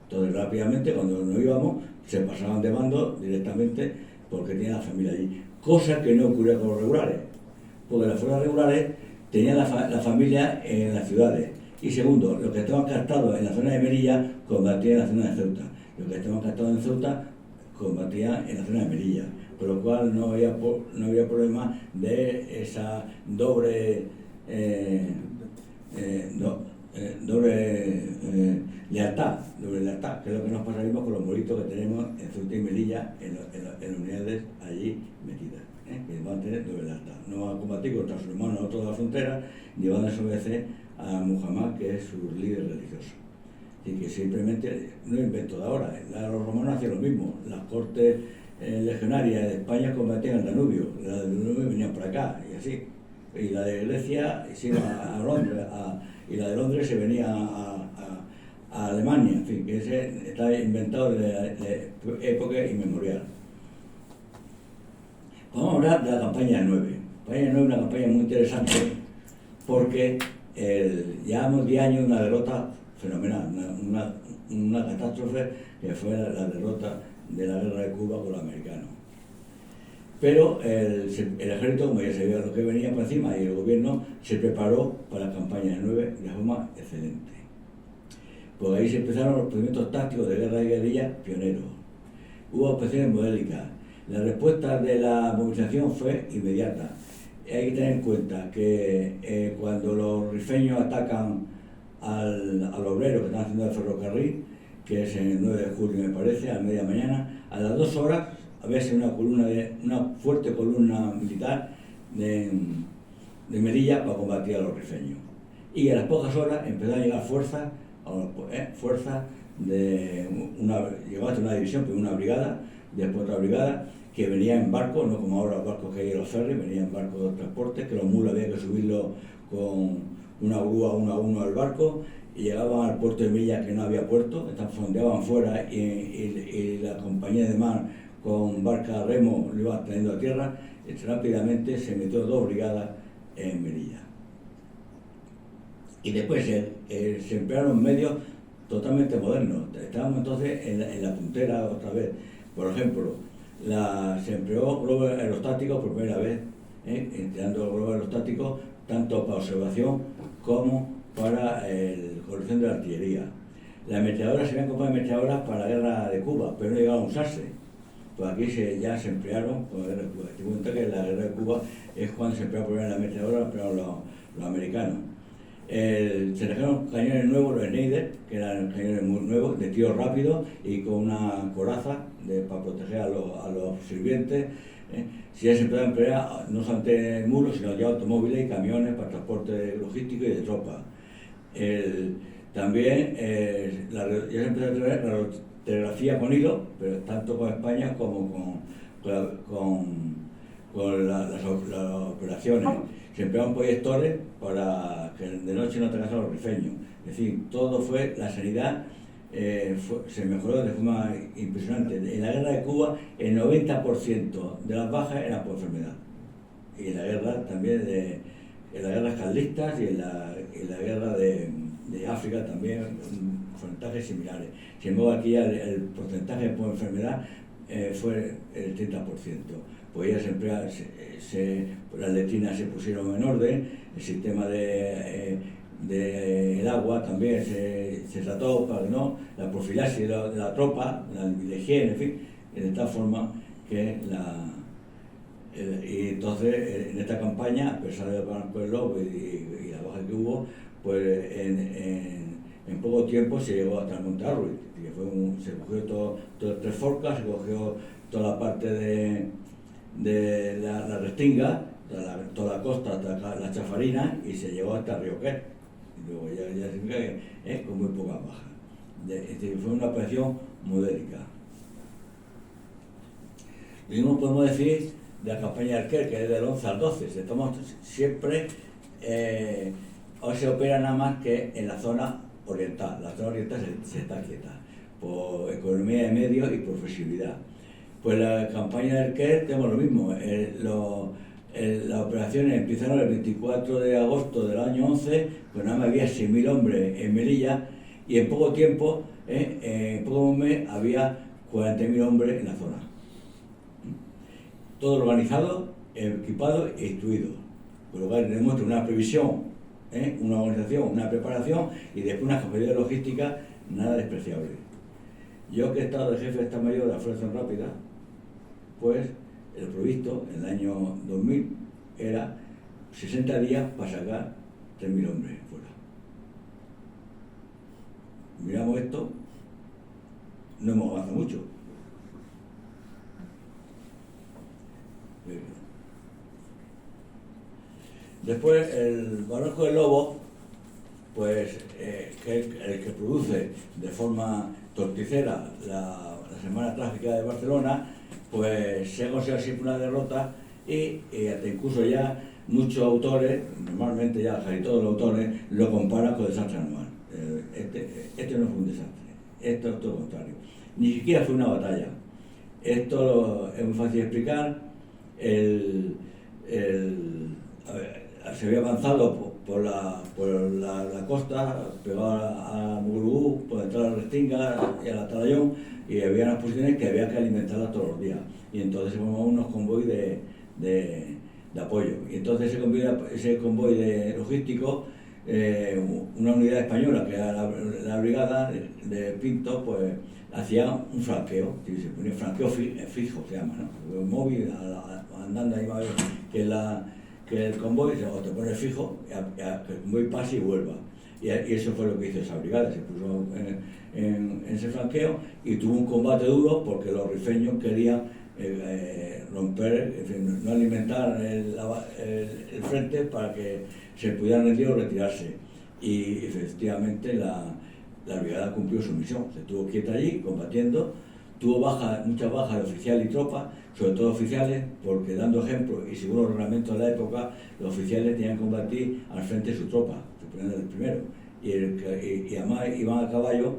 Entonces rápidamente, cuando nos íbamos, se pasaban de bando directamente porque tenían la familia allí. Cosa que no ocurría con los regulares, porque las fuerzas regulares tenían la familia en las ciudades. Y segundo, los que estaban captados en la zona de Melilla combatían en la zona de Ceuta. Los que estaban captados en Ceuta combatían en la zona de Melilla. Por lo cual no había problema de esa doble lealtad, que es lo que nos pasa mismo con los moritos que tenemos en Ceuta y Melilla, en unidades allí metidas, que van a tener doble lealtad. No van a combatir contra sus hermanos a otros de la frontera, ni van a desobedecer a Muhammad, que es su líder religioso. Y que simplemente, no invento de ahora, los romanos hacían lo mismo. Las cortes legionarias de España combatían el Danubio, la de Danubio venían por acá, y así. Y la de Grecia se iba a Londres, y la de Londres se venía a Alemania, en fin, que ese está inventado de época inmemorial. Vamos a hablar de la campaña 9. La campaña 9 es una campaña muy interesante porque llevamos 10 años de una derrota fenomenal, una catástrofe que fue la derrota de la guerra de Cuba con los americanos. Pero el ejército, como ya sabía lo que venía por encima, y el gobierno se preparó para la campaña de 9 de forma excelente. Pues ahí se empezaron los procedimientos tácticos de guerra y guerrilla pioneros. Hubo operaciones modélicas. La respuesta de la movilización fue inmediata. Hay que tener en cuenta que cuando los rifeños atacan al obrero que están haciendo el ferrocarril, que es en el 9 de julio me parece, a media mañana, a las 2 horas había una fuerte columna militar de Melilla para combatir a los rifeños. Y a las pocas horas empezaron a llegar fuerzas llegó hasta una división, pero una brigada, después otra brigada, que venía en barcos, no como ahora los barcos que hay en los ferries, venía en barcos de transporte, que los mulos había que subirlos con una grúa uno a uno al barco, y llegaban al puerto de Melilla, que no había puerto, fondeaban fuera, y la compañía de mar con barca a remo lo iba trayendo a tierra, y rápidamente se metió 2 brigadas en Melilla. Y después se emplearon medios totalmente modernos. Estábamos entonces en la puntera otra vez. Por ejemplo, se empleó globos aerostáticos por primera vez, empleando globos aerostáticos tanto para observación como para la corrección de la artillería. Las ametralladoras se habían comprado ametralladoras para la guerra de Cuba, pero no llegaban a usarse. Pues aquí ya se emplearon con la guerra de Cuba. Ten en cuenta que la guerra de Cuba es cuando se emplearon por primera vez las ametralladoras, pero los americanos. Se trajeron cañones nuevos, los Schneider, que eran cañones muy nuevos, de tiro rápido y con una coraza para proteger a los sirvientes. Si ya se empezaron a emplear no solamente mulos, sino ya automóviles y camiones para transporte logístico y de tropas. También ya se empezó a traer la telegrafía con hilo, pero tanto con España como con las operaciones. Se empleaban proyectores para que de noche no atacasen a los rifeños. Es decir, todo fue, la sanidad se mejoró de forma impresionante. En la guerra de Cuba, el 90% de las bajas eran por enfermedad. Y en la guerra también, en las guerras carlistas y en la guerra de África también, porcentajes similares. Sin embargo, aquí ya el porcentaje por enfermedad fue el 30%. Pues ya las letrinas se pusieron en orden, el sistema el agua también se trató para que no, la profilaxis de la tropa, la higiene, en fin, de tal forma que y entonces en esta campaña, a pesar de Barranco del Lobo y la baja que hubo, pues en poco tiempo se llegó hasta el Monte Arruy, que se cogió todo Tres Forcas, se cogió toda la parte de la Restinga, toda la costa hasta la Chafarina, y se llegó hasta Rioquer. Y luego ya significa que con muy pocas bajas. Fue una operación modélica. Lo mismo podemos decir de la campaña de Arquer, que es del 11 al 12. Siempre hoy se opera nada más que en la zona oriental. La zona oriental se está quieta por economía de medios y por flexibilidad. Pues la campaña de Arquer tenemos lo mismo. Las operaciones empezaron el 24 de agosto del año 11, pues nada más había 6.000 hombres en Melilla, y en poco tiempo, en poco un mes, había 40.000 hombres en la zona. Todo organizado, equipado e instruido. Por lo cual demuestra una previsión, una organización, una preparación y después una capacidad logística nada despreciable. Yo, que he estado de jefe de Estado Mayor de la Fuerza Rápida, pues el previsto en el año 2000 era 60 días para sacar 3.000 hombres fuera. Miramos esto, no hemos avanzado mucho. Después el Barranco del Lobo, pues que es el que produce de forma torticera la Semana Trágica de Barcelona, pues se ha considerado siempre una derrota y hasta incluso ya muchos autores, normalmente ya casi todos los autores, lo comparan con el desastre anual. Este no fue un desastre, esto es todo lo contrario. Ni siquiera fue una batalla. Esto es muy fácil de explicar. Se había avanzado por la costa, pegado a Mugurugú, por detrás de la Restinga y al Atarayón, y había unas posiciones que había que alimentarlas todos los días. Y entonces se formaban unos convoys de apoyo. Y entonces ese convoy de logístico, una unidad española, que era la brigada de Pinto, pues hacía un franqueo, se ponía franqueo fijo, se llama, ¿no? Un móvil andando ahí, que el convoy o te pone fijo, que el convoy pase y vuelva. Y eso fue lo que hizo esa brigada, se puso en ese franqueo y tuvo un combate duro porque los rifeños querían romper, en fin, no alimentar el frente para que se pudieran rendir o retirarse. Y efectivamente la brigada cumplió su misión, se estuvo quieta allí combatiendo, tuvo muchas bajas de oficiales y tropas, sobre todo oficiales, porque dando ejemplo y según los reglamentos de la época, los oficiales tenían que combatir al frente de su tropa, se ponían el primero, y además iban a caballo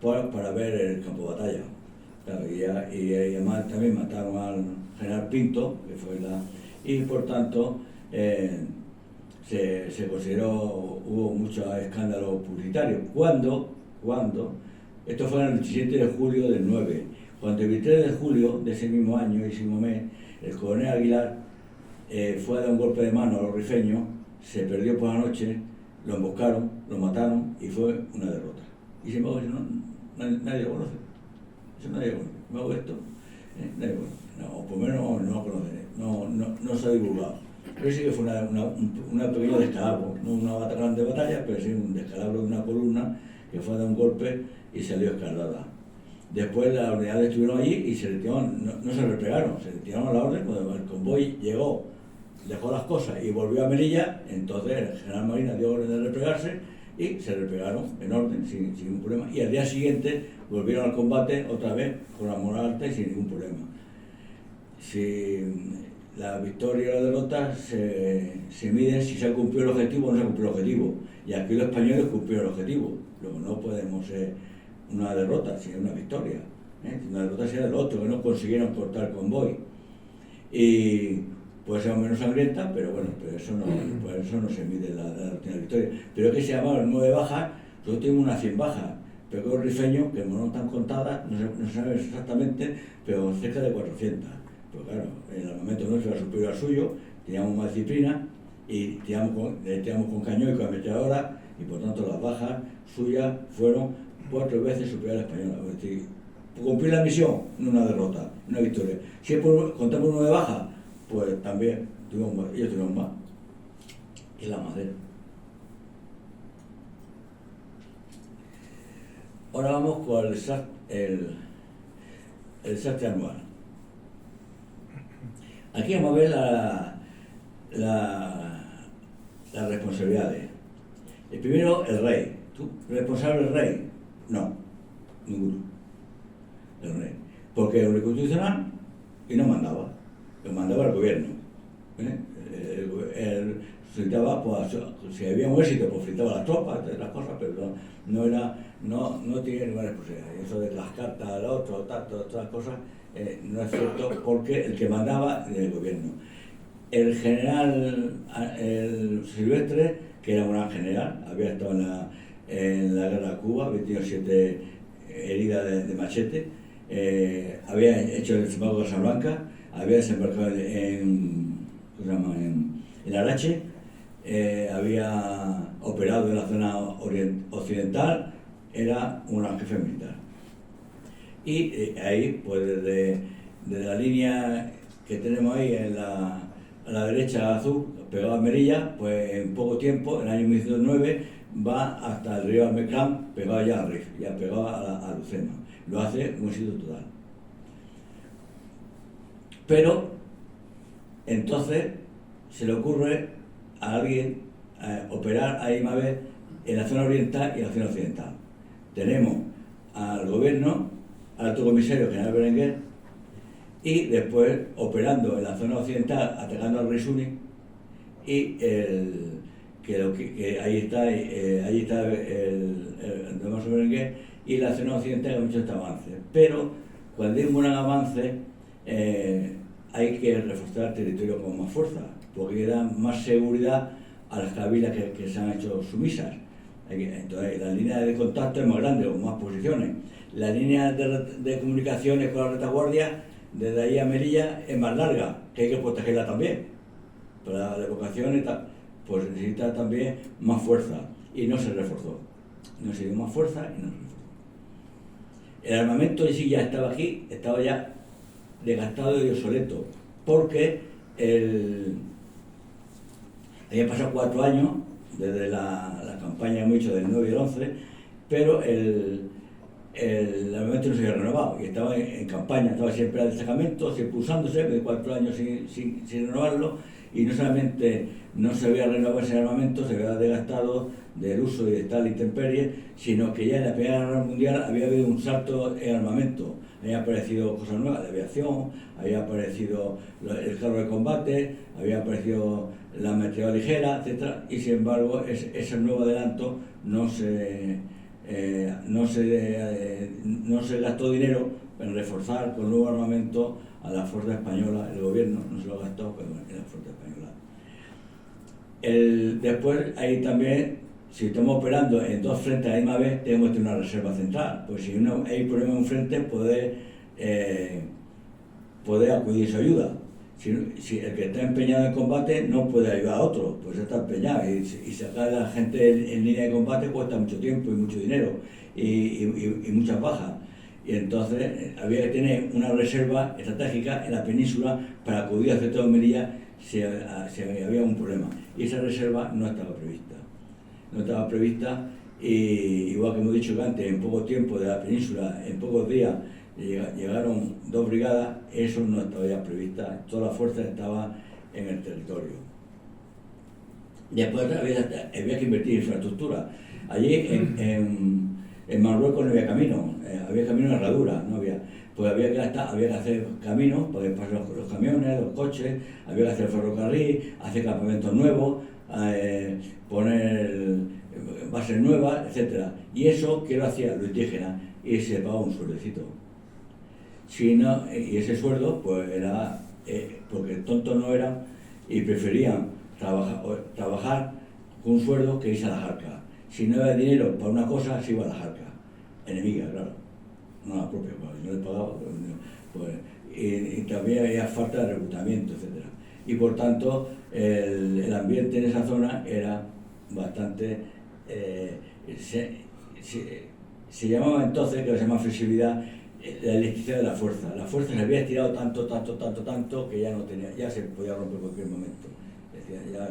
para ver el campo de batalla. Claro, y además también mataron al general Pinto, que fue y por tanto se consideró, hubo muchos escándalos publicitarios. ¿Cuándo? Esto fue el 27 de julio del 9. Cuando el 23 de julio de ese mismo año y ese mismo mes, el coronel Aguilar fue a dar un golpe de mano a los rifeños, se perdió por la noche, lo emboscaron, lo mataron y fue una derrota. Y sin embargo, nadie lo conoce. Eso nadie lo conoce. ¿Me hago esto? Nadie lo conoce. No, o por lo menos no lo conoce. No se ha divulgado. Pero sí que fue una pequeña descalabro, no una grande batalla, pero sí un descalabro de una columna que fue a dar un golpe y salió escaldada. Después las unidades estuvieron allí y se retiraron, no se replegaron, se retiraron a la orden. Cuando el convoy llegó, dejó las cosas y volvió a Melilla, entonces el general Marina dio orden de replegarse y se replegaron en orden, sin ningún problema, y al día siguiente volvieron al combate otra vez con la moral alta y sin ningún problema. Si la victoria o la derrota se miden si se ha cumplido el objetivo o no se ha cumplido el objetivo, y aquí los españoles cumplieron el objetivo. Luego no podemos ser una derrota, sino una victoria. Una derrota sería del otro, que no consiguieron cortar el convoy. Y puede ser menos sangrienta, pero bueno, por eso no se mide la victoria. Pero que se llamaban 9 bajas, nosotros tuvimos unas 100 bajas. Pero con Rifeño, que no están contadas, no se sabe exactamente, pero cerca de 400. Pero claro, el armamento nuestro era superior al suyo, teníamos más disciplina y tiramos con cañón y con ametralladora, y por tanto las bajas suyas fueron 4 veces superiores a la española. Es decir, cumplir la misión, no una derrota, una victoria. Si contamos 9 bajas, pues también ellos tuvieron más. Y la madera. Ahora vamos con el desastre anual. Aquí vamos a ver las responsabilidades. El primero, el rey. ¿Tú, responsable del rey? No, ninguno. El rey. Porque era un constitucional y no mandaba. Lo mandaba el gobierno. Él fritaba, pues, si había un éxito, pues fritaba las tropas, las cosas, pero no tiene ninguna responsabilidad. Eso de las cartas al otro, todas las cosas, no es cierto, porque el que mandaba era el gobierno. El general Silvestre, que era un gran general, había estado en la guerra de Cuba, había tenido 7 heridas de machete, había hecho el desembarco de Casablanca, había desembarcado en Arache, había operado en la zona occidental, era un gran jefe militar. Y ahí, pues desde la línea que tenemos ahí a la derecha azul, pegado a Merilla, pues en poco tiempo, en el año 1909, va hasta el río Almecrán, pegado ya al Rif, ya pegado a Lucena. Lo hace un éxito total. Pero entonces se le ocurre a alguien operar ahí más vez en la zona oriental y en la zona occidental. Tenemos al gobierno, al alto comisario general Berenguer, y después operando en la zona occidental, atacando al rey Suni, y ahí está el Tomás Berenguer, y la zona occidental ha hecho este avance. Pero cuando hay un gran avance, hay que reforzar el territorio con más fuerza, porque da más seguridad a las cabilas que se han hecho sumisas. Entonces, la línea de contacto es más grande, con más posiciones. La línea de comunicaciones con la retaguardia, desde ahí a Melilla, es más larga, que hay que protegerla también. Para la evacuación y tal, pues necesita también más fuerza, y no se reforzó. No se dio más fuerza y no se reforzó. El armamento en sí ya estaba aquí, estaba ya desgastado y obsoleto, porque había pasado 4 años desde la campaña, hemos dicho, del 9 y el 11, pero el armamento no se había renovado y estaba en campaña, estaba siempre al destacamento, siempre usándose, de 4 años sin renovarlo, y no solamente no se había renovado ese armamento, se había desgastado del uso y de estar a la intemperie, sino que ya en la Primera Guerra Mundial había habido un salto en armamento. Había aparecido cosas nuevas, la aviación, había aparecido el carro de combate, había aparecido la metralla ligera, etc. Y sin embargo, ese nuevo adelanto no se gastó dinero en reforzar con nuevo armamento a la fuerza española. El gobierno no se lo gastó, pero en la fuerza española. Después, ahí también, si estamos operando en 2 frentes a la misma vez, tenemos que tener una reserva central, pues si hay problema en un frente, poder acudir a su ayuda. Si el que está empeñado en combate no puede ayudar a otro, pues está empeñado, y sacar a la gente en línea de combate cuesta mucho tiempo y mucho dinero y muchas bajas. Y entonces había que tener una reserva estratégica en la península para acudir al sector de Melilla si había un problema. Y esa reserva no estaba prevista. Y igual que hemos dicho que antes, en poco tiempo de la península, en pocos días, llegaron 2 brigadas, eso no estaba ya prevista, toda la fuerza estaba en el territorio. Después había que invertir en infraestructura. Allí en Marruecos no había camino, había camino en herradura, no había. Pues había que hacer caminos, pues, para los camiones, los coches, había que hacer ferrocarril, hacer campamentos nuevos, poner bases nuevas, etcétera. Y eso, ¿qué lo hacía? Los indígenas, y se pagaba un sueldecito. Si no, y ese sueldo, pues era, porque tontos no eran, y preferían trabajar con un sueldo que irse a la jarca. Si no había dinero para una cosa, se iba a la jarca. Enemiga, claro. No la propia, pues, si no le pagaba, pues, y también había falta de reclutamiento, etcétera. Y por tanto, el ambiente en esa zona era bastante... se llamaba entonces, que se llama flexibilidad, la electricidad de la fuerza. La fuerza se había estirado tanto que ya no tenía, ya se podía romper en cualquier momento. Es decir, ya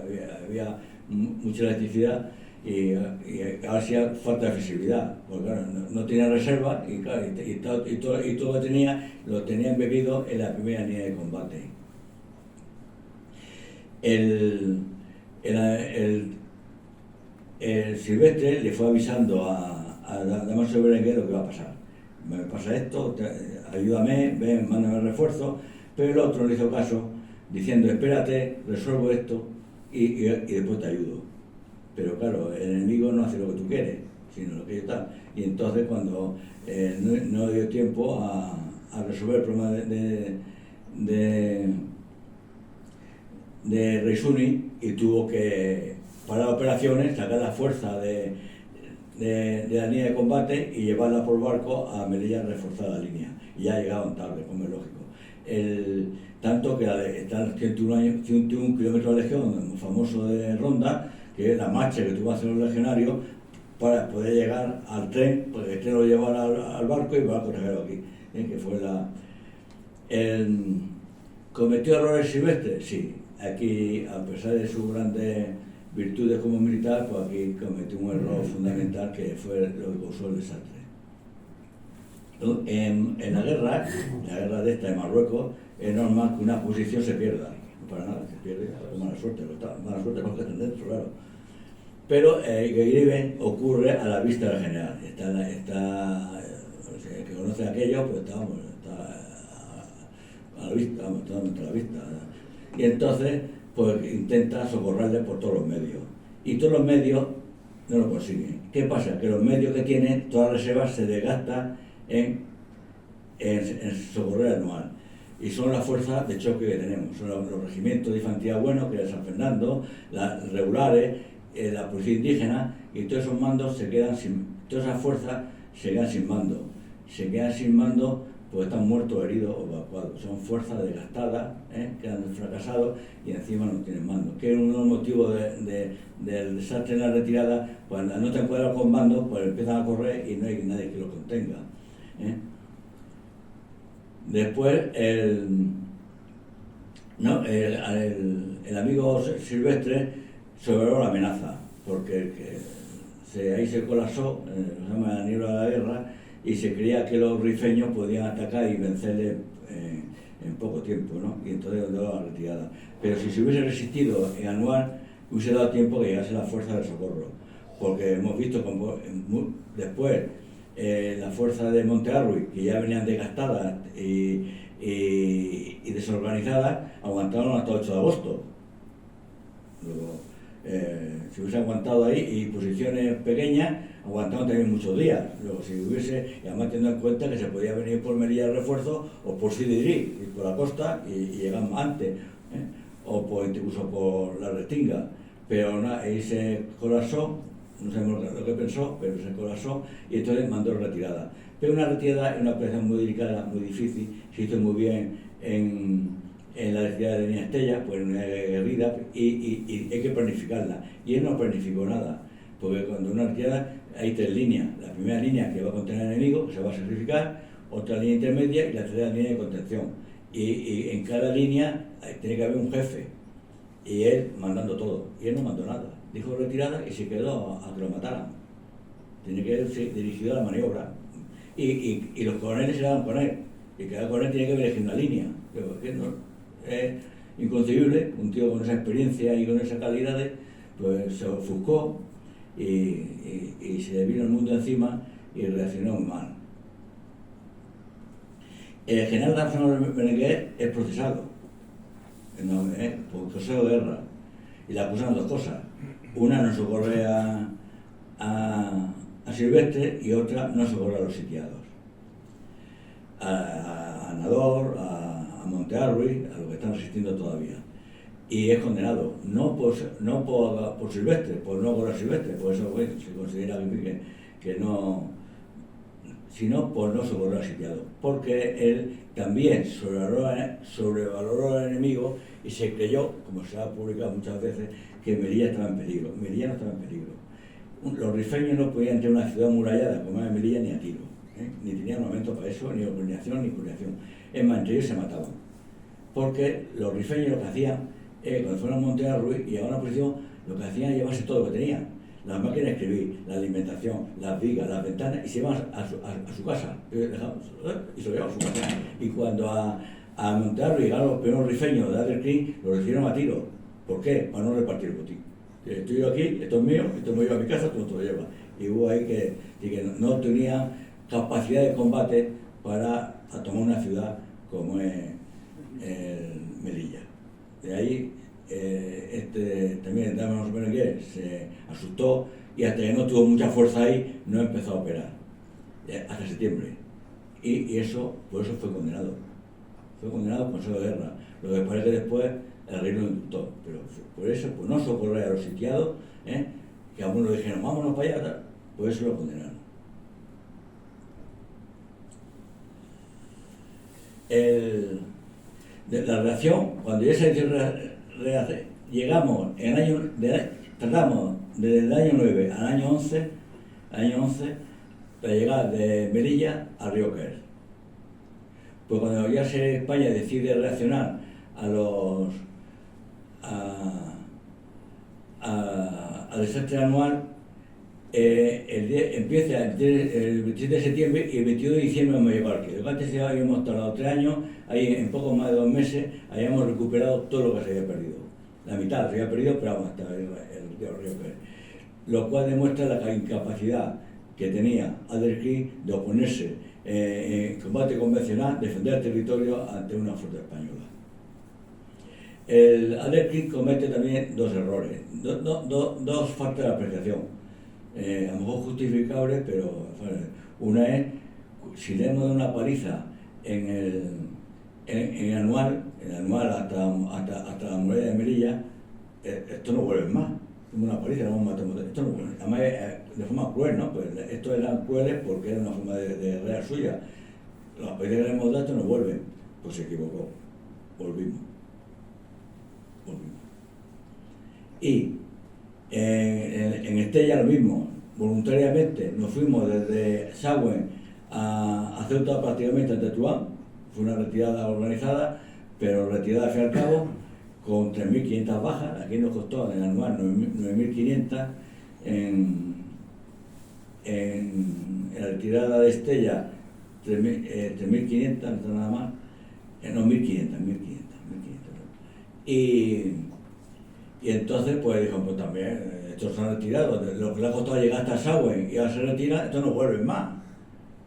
había mucha electricidad y ahora sí falta de flexibilidad, porque claro, no tenía reserva y, claro, y todo lo que tenía lo tenían bebido en la primera línea de combate. El Silvestre le fue avisando a Damaso Berenguer lo que iba a pasar. Me pasa esto, ayúdame, ven, mándame refuerzo, pero el otro le hizo caso diciendo espérate, resuelvo esto y después te ayudo. Pero claro, el enemigo no hace lo que tú quieres, sino lo que yo tal. Y entonces cuando no dio tiempo a resolver el problema de Reisuni, y tuvo que parar operaciones, sacar la fuerza de la línea de combate y llevarla por barco a Melilla, reforzar la línea. Y ya llegaban tarde, como es lógico. Tanto que está 101 kilómetros de legión, el famoso de Ronda, que es la marcha que tuvo que hacer los legionarios para poder llegar al tren, porque el tren lo llevaba al barco y el barco trajeron aquí, que fue ¿Cometió errores Silvestre? Sí. Aquí, a pesar de sus grandes virtudes como militar, pues aquí cometió un error fundamental que fue lo que causó el desastre. En la guerra de esta de Marruecos, es normal que una posición se pierda. No para nada, se pierde, mala suerte con los que están dentro, claro. Pero Iribe ocurre a la vista del general. El que conoce aquello, pues está a la vista, totalmente a la vista. Y entonces, pues intenta socorrerle por todos los medios. Y todos los medios no lo consiguen. ¿Qué pasa? Que los medios que tienen, todas las reservas se desgastan en socorrer anual. Y son las fuerzas de choque que tenemos. Son los regimientos de infantería buenos, que es San Fernando, las regulares, la policía indígena, y todos esos mandos todas esas fuerzas se quedan sin mando. Se quedan sin mando porque están muertos, heridos o evacuados. Son fuerzas desgastadas, que han fracasado y encima no tienen mando. Que es uno de los motivos del desastre en la retirada, pues no te encuentras con mandos, pues empiezan a correr y no hay nadie que los contenga. Después, el amigo Silvestre sobrevivió la amenaza, porque ahí se colapsó, se llama la niebla de la guerra, y se creía que los rifeños podían atacar y vencerle en poco tiempo, ¿no? Y entonces dio la retirada. Pero si se hubiese resistido en Anual, hubiese dado tiempo que llegase la fuerza de socorro, porque hemos visto como después la fuerza de Monte Arruy, que ya venían desgastadas y desorganizadas, aguantaron hasta el 8 de agosto. Luego, si hubiese aguantado ahí, y posiciones pequeñas, aguantaron también muchos días. Luego, si hubiese, y además teniendo en cuenta que se podía venir por Melilla de refuerzo, o por Sididrí, y por la costa, y llegan antes, o incluso por la Restinga. Pero ahí se colapsó, no sabemos lo que pensó, pero se colapsó, y entonces mandó retirada. Pero una retirada es una operación muy delicada, muy difícil, se hizo muy bien en la retirada de Línea Estella, pues en una guerrilla, y hay que planificarla. Y él no planificó nada, porque cuando una retirada hay tres líneas. La primera línea, que va a contener al enemigo, que se va a sacrificar, otra línea intermedia y la tercera línea de contención. Y en cada línea tiene que haber un jefe, y él mandando todo. Y él no mandó nada. Dijo retirada y se quedó a que lo mataran. Tiene que haber dirigido la maniobra. Y los coroneles se daban con él. Y cada coronel tiene que elegir una línea. Pero es inconcebible, un tío con esa experiencia y con esas calidades, pues se ofuscó y se le vino el mundo encima y reaccionó muy mal. El general Nacional Berenguer es procesado por consejo de guerra y le acusan dos cosas. Una, no socorre a Silvestre, y otra, no socorre a los sitiados. A Nador, a Montearruy, a los que están resistiendo todavía. Y es condenado, no por Silvestre, por no socorrer a Silvestre, por eso se considera que no, sino por no socorrer al sitiado, porque él también sobrevaloró al enemigo y se creyó, como se ha publicado muchas veces, que Melilla estaba en peligro. Melilla no estaba en peligro. Los rifeños no podían tener una ciudad murallada como era Melilla ni a tiro, ni tenían momento para eso, ni organización ni coordinación. Es más, entre ellos se mataban, porque los rifeños lo que hacían, cuando fueron a Montearruy y a una posición, lo que hacían era llevarse todo lo que tenían. Las máquinas de escribir, la alimentación, las vigas, las ventanas, y se iban a su casa, y se lo llevaban a su casa. Y cuando a Montearruy llegaron los primeros rifeños de Adelcrín, los recibieron a tiro. ¿Por qué? Para no repartir el botín. Estoy yo aquí, esto es mío, esto me lleva a mi casa, tú no te lo llevas. Y hubo ahí que no tenía capacidad de combate para tomar una ciudad como es Melilla. De ahí también Damaso Berenguer se asustó y hasta que no tuvo mucha fuerza ahí, no empezó a operar hasta septiembre. Y eso, por eso fue condenado. Fue condenado por consejo de guerra. Lo que parece que después el rey lo indultó, pero por eso, por no socorrer a los sitiados, que a algunos dijeron, vámonos para allá, por eso lo condenaron. La reacción, cuando ya se hizo llegamos tardamos desde el año 9 al año 11 para llegar de Melilla a Río Quer. Pues cuando ya España decide reaccionar al desastre anual, empieza el 27 de septiembre y el 22 de diciembre vamos a llegar aquí. Antes ya habíamos tardado 3 años, ahí en poco más de 2 meses habíamos recuperado todo lo que se había perdido. La mitad se había perdido, pero vamos, hasta el río Quer. Lo cual demuestra la incapacidad que tenía Adelcrín de oponerse en combate convencional, defender el territorio ante una flota española. Adelcrín comete también 2 errores, dos faltas de apreciación, a lo mejor justificables, pero una es, si le hemos dado una paliza en el anual hasta la muralla de Melilla, esto no vuelve más. Una paliza, no matamos, esto no vuelve. Además, de forma cruel, ¿no? Pues estos eran crueles porque era una forma de guerra suya. Las palizas que le hemos dado, esto no vuelve. Pues se equivocó. Volvimos. Y en Estella lo mismo. Voluntariamente nos fuimos desde Sagüen a Ceuta, prácticamente a Tetuán. Fue una retirada organizada, pero retirada al fin y al cabo, con 3.500 bajas. Aquí nos costó en el anual 9.500, en la retirada de Estella 3.500, no nada más, no, 1.500. Y entonces pues dijo, pues también estos se han retirado, lo que le ha costado llegar hasta Sagüen y ahora se retira, estos no vuelven más.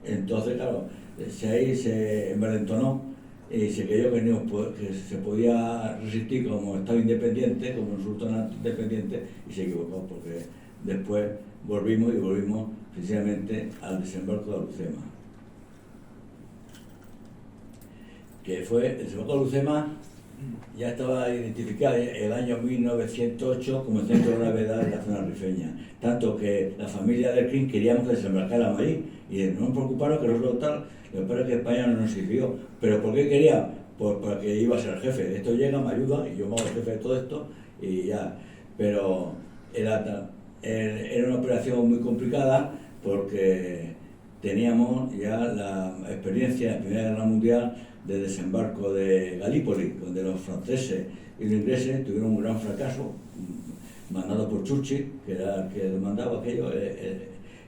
Entonces claro, ahí se envalentonó y se creyó que se podía resistir como Estado independiente, como un sultanato independiente, y se equivocó, porque después volvimos precisamente al desembarco de Alucema. Que fue el desembarco de Alucema, ya estaba identificado el año 1908 como el centro de gravedad de la zona rifeña, tanto que la familia del Crin queríamos que desembarcara a Madrid, y no nos preocuparon que nosotros tal, lo que pasa es que España no nos sirvió. ¿Pero por qué quería? Pues porque iba a ser el jefe. Esto llega, me ayuda y yo me hago el jefe de todo esto y ya. Pero era una operación muy complicada porque teníamos ya la experiencia en la Primera Guerra Mundial de desembarco de Galípoli, donde los franceses y los ingleses tuvieron un gran fracaso, mandado por Churchill, que era el que mandaba aquello,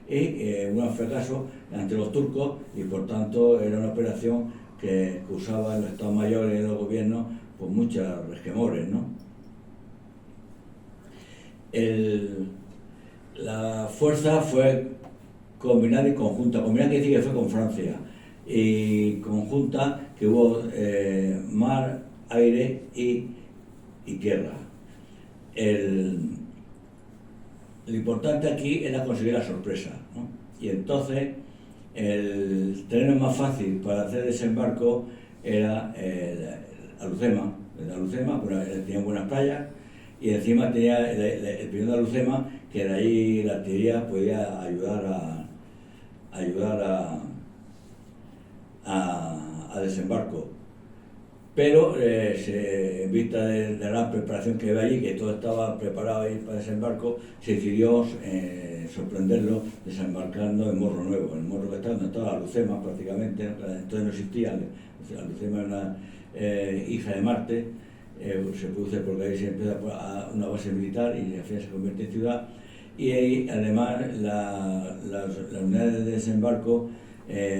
y un gran fracaso ante los turcos, y por tanto era una operación que usaban los estados mayores y los gobiernos por muchos resquemores, ¿no? La fuerza fue combinada y conjunta. Combinada quiere decir que fue con Francia, y conjunta que hubo mar, aire y tierra. Lo importante aquí era conseguir la sorpresa, ¿no? Y entonces el terreno más fácil para hacer desembarco era Alucema. Alucema, tenía buenas playas, y encima tenía el peñón de Alucema, que de ahí la artillería podía ayudar a desembarco. Pero en vista de la gran preparación que había allí, que todo estaba preparado ahí para desembarco, se decidió sorprenderlo desembarcando en Morro Nuevo. El Morro que estaba donde estaba Alucema prácticamente, ¿no? Entonces no existía. Alucema era una hija de Marte, se produce porque ahí se empieza una base militar y al final se convierte en ciudad. Y ahí además las unidades de desembarco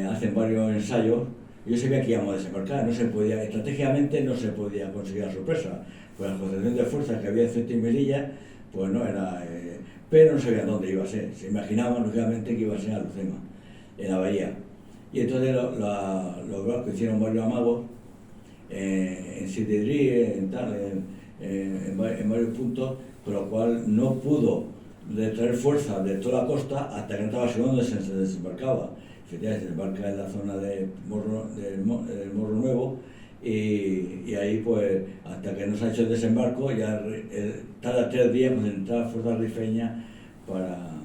hacen varios ensayos. Yo sabía que íbamos a desembarcar, estratégicamente no se podía conseguir la sorpresa, pues la concentración de fuerzas que había en Ceuta y Melilla, pues no era, pero no sabían dónde iba a ser, se imaginaban lógicamente que iba a ser Alucema, en la bahía. Y entonces los vascos hicieron varios amagos, en Sididrí, en varios puntos, con lo cual no pudo traer fuerza de toda la costa hasta que no estaba seguro donde se desembarcaba. Se desembarca en la zona del Morro Nuevo, y ahí pues hasta que no se ha hecho el desembarco ya tarda 3 días en entrar fuerzas rifeñas para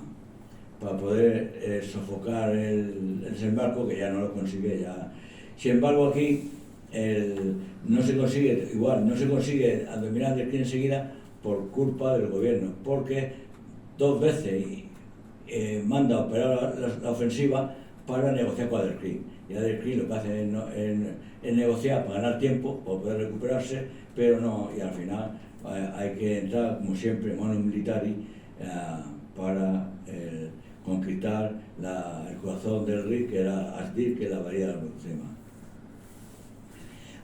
poder sofocar el desembarco, que ya no lo consigue ya. Sin embargo aquí no se consigue dominar el Crin enseguida por culpa del gobierno, porque 2 veces manda a operar la ofensiva para negociar con Aderquí. Y Aderquí lo que hace es negociar para ganar tiempo o poder recuperarse, pero no, y al final hay que entrar, como siempre, en mano militar para conquistar el corazón del Rin, que era Asdir, que es la bahía de Alucema.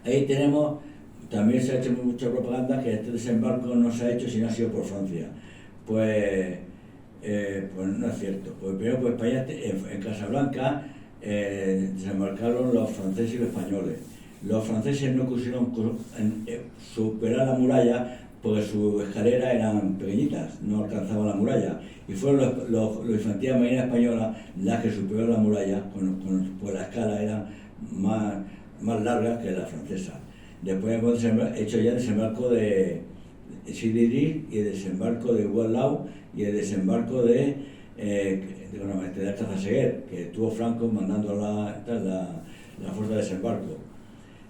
Ahí tenemos, también se ha hecho mucha propaganda que este desembarco no se ha hecho si no ha sido por Francia. Pues no es cierto. Pues primero, pues España, en Casablanca desembarcaron los franceses y los españoles. Los franceses no consiguieron superar la muralla porque sus escaleras eran pequeñitas, no alcanzaban la muralla. Y fueron los infanterías marinas españolas las que superaron la muralla, pues la escala era más larga que la francesa. Después hemos hecho ya el desembarco de Sididrí y el desembarco de Guadalao y el desembarco de Alcazaseguer, que estuvo Franco mandando la fuerza de desembarco,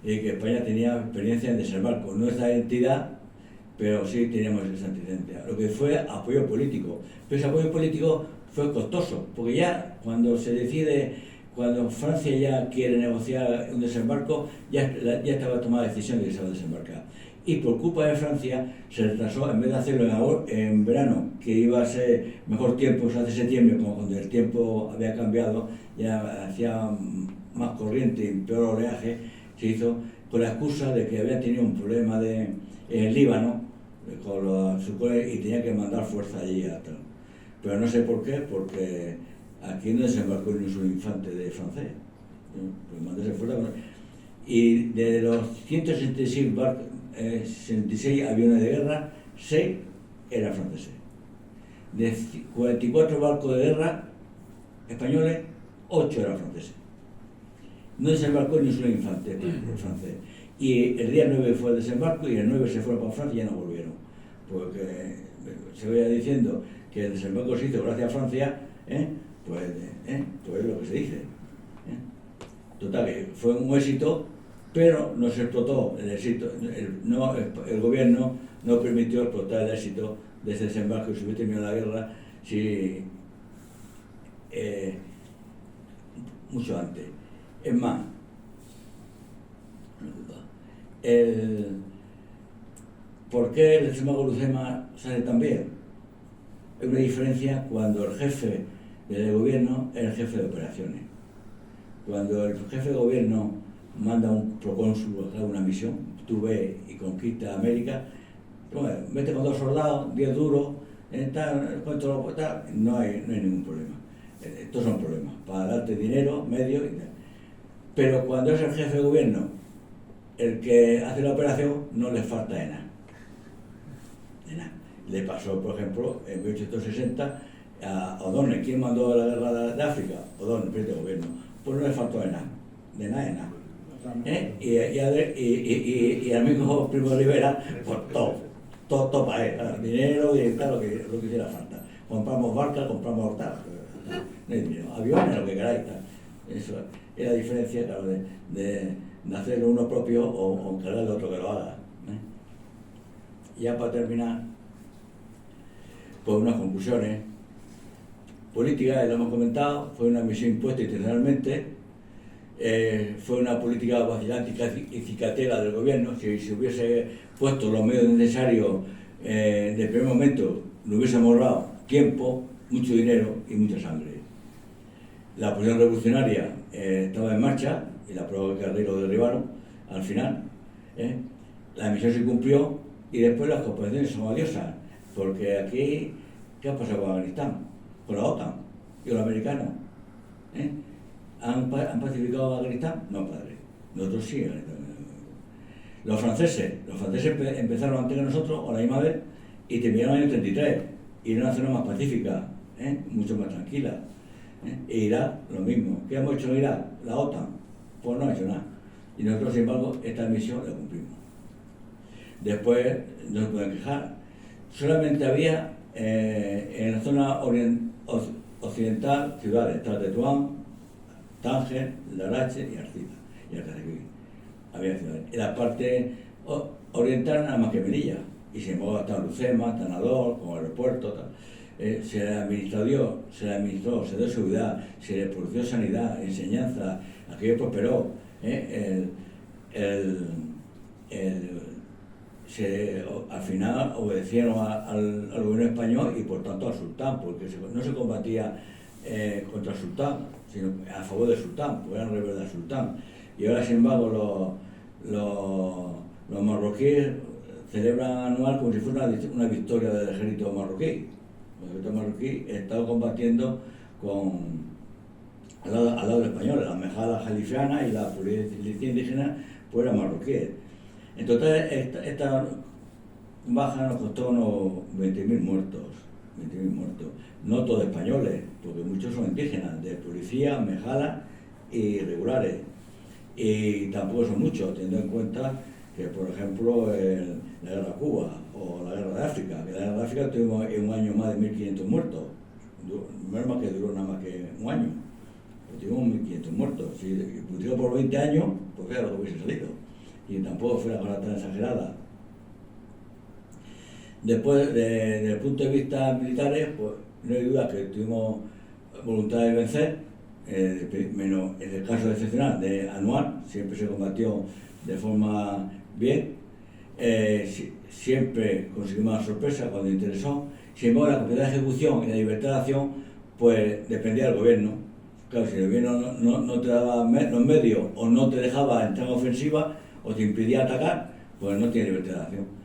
y que España tenía experiencia en desembarco, no esta entidad, pero sí teníamos esa antecedente. Lo que fue apoyo político, pero ese apoyo político fue costoso, porque ya cuando Francia ya quiere negociar un desembarco, ya estaba tomada la decisión de que se va a desembarcar. Y por culpa de Francia se retrasó, en vez de hacerlo en verano, que iba a ser mejor tiempo, se hace septiembre, como cuando el tiempo había cambiado, ya hacía más corriente y peor oleaje, se hizo con la excusa de que había tenido un problema en el Líbano con los sucores y tenía que mandar fuerza allí atrás. Pero no sé por qué, porque aquí no desembarcó ni un solo infante de francés. Pues mandarse fuerza. Y de los 166 barcos, 66 aviones de guerra, 6 eran franceses. De 44 barcos de guerra españoles, 8 eran franceses. No desembarcó ni un solo infante francés. Y el día 9 fue el desembarco y el 9 se fueron para Francia y ya no volvieron. Porque se veía diciendo que el desembarco se hizo gracias a Francia, pues es lo que se dice. Total, que fue un éxito, pero no se explotó el éxito. El gobierno no permitió explotar el éxito de ese desembarco y se hubiera terminado la guerra mucho antes. Es más, ¿por qué el desembarco de Alucema sale tan bien? Es una diferencia cuando el jefe del gobierno es el jefe de operaciones. Cuando el jefe de gobierno manda a un procónsul a una misión, tú ves y conquista América, bueno, mete con 2 soldados, 10 duros, no hay ningún problema. Estos son problemas, para darte dinero, medios y tal. Pero cuando es el jefe de gobierno el que hace la operación, no le falta de nada. De nada. Le pasó, por ejemplo, en 1860 a O'Donnell. ¿Quién mandó la guerra de África? O'Donnell, presidente de gobierno. Pues no le faltó de nada. De nada, de nada. Y al mismo Primo Rivera, pues todo para él. Dinero y tal, lo que hiciera falta. Compramos barcas, compramos hortazas. No hay dinero. Aviones, lo que queráis. Tal. Eso es la diferencia, claro, de hacerlo uno propio o encargarle a otro que lo haga. Ya para terminar, pues unas conclusiones políticas, lo hemos comentado, fue una misión impuesta internacionalmente, fue una política vacilante y cicatera del gobierno. Si se hubiese puesto los medios necesarios de primer momento, le hubiésemos ahorrado tiempo, mucho dinero y mucha sangre. La oposición revolucionaria estaba en marcha y la prueba que lo derribaron al final. La misión se cumplió y después las cooperaciones son valiosas, porque aquí, ¿qué ha pasado con Afganistán? Con la OTAN y los americanos. ¿Han pacificado Afganistán? No, padre. Nosotros sí. Los franceses empezaron antes que nosotros, o la misma vez, y terminaron en el año 33, y era una zona más pacífica, mucho más tranquila. E Irak, lo mismo. ¿Qué hemos hecho en Irak? La OTAN. Pues no ha hecho nada. Y nosotros, sin embargo, esta misión la cumplimos. Después no se pueden quejar. Solamente había en la zona occidental ciudades, Tetuán, Tánger, Larache y Arcila, y Alcazar. Había ciudades. En la parte oriental nada más que Melilla. Y sin embargo está Lucema, Tanador, con aeropuerto, tal. Se le administró, se dio seguridad, se le produjo sanidad, enseñanza, aquello prosperó. Al final obedecieron al gobierno español y por tanto al sultán, porque no se combatía contra el sultán, sino a favor del sultán, porque eran rebeldes del sultán. Y ahora, sin embargo, los marroquíes celebran anual como si fuera una victoria del ejército marroquí. El ejército marroquí estaba combatiendo al lado del español, la mejada jalifiana y la policía indígena pues eran marroquíes. Entonces, esta baja nos costó unos 20.000 muertos. No todos españoles, porque muchos son indígenas, de policía, mejala y regulares. Y tampoco son muchos, teniendo en cuenta que, por ejemplo, la guerra de Cuba o la guerra de África. En la guerra de África tuvimos en un año más de 1.500 muertos. Menos mal que duró nada más que un año. Pues tuvimos 1.500 muertos. Si pudiera por 20 años, pues era lo que hubiese salido. Y tampoco fue una cosa tan exagerada. Después, desde el punto de vista militares, pues no hay duda que tuvimos voluntad de vencer, menos en el caso excepcional de Anual, siempre se combatió de forma bien, siempre conseguimos la sorpresa cuando interesó. Sin embargo, la capacidad de ejecución y la libertad de acción, pues dependía del gobierno. Claro, si el gobierno no te daba los medios o no te dejaba entrar en ofensiva o te impedía atacar, pues no tiene libertad de acción.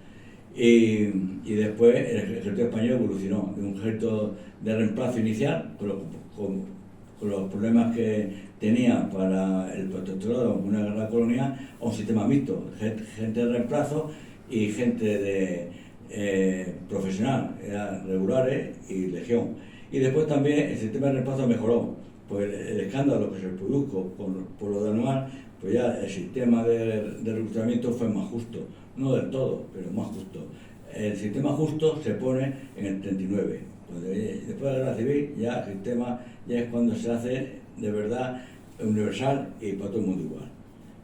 Y después el ejército español evolucionó de un ejército de reemplazo inicial, con los problemas que tenía para el protectorado en una guerra colonial, a un sistema mixto, gente de reemplazo y gente profesional, eran regulares y legión. Y después también el sistema de reemplazo mejoró, pues el escándalo que se produjo por lo de Anual, pues ya el sistema de reclutamiento fue más justo, no del todo, pero más justo. El sistema justo se pone en el 39. Después de la guerra civil ya el sistema ya es cuando se hace de verdad universal y para todo el mundo igual.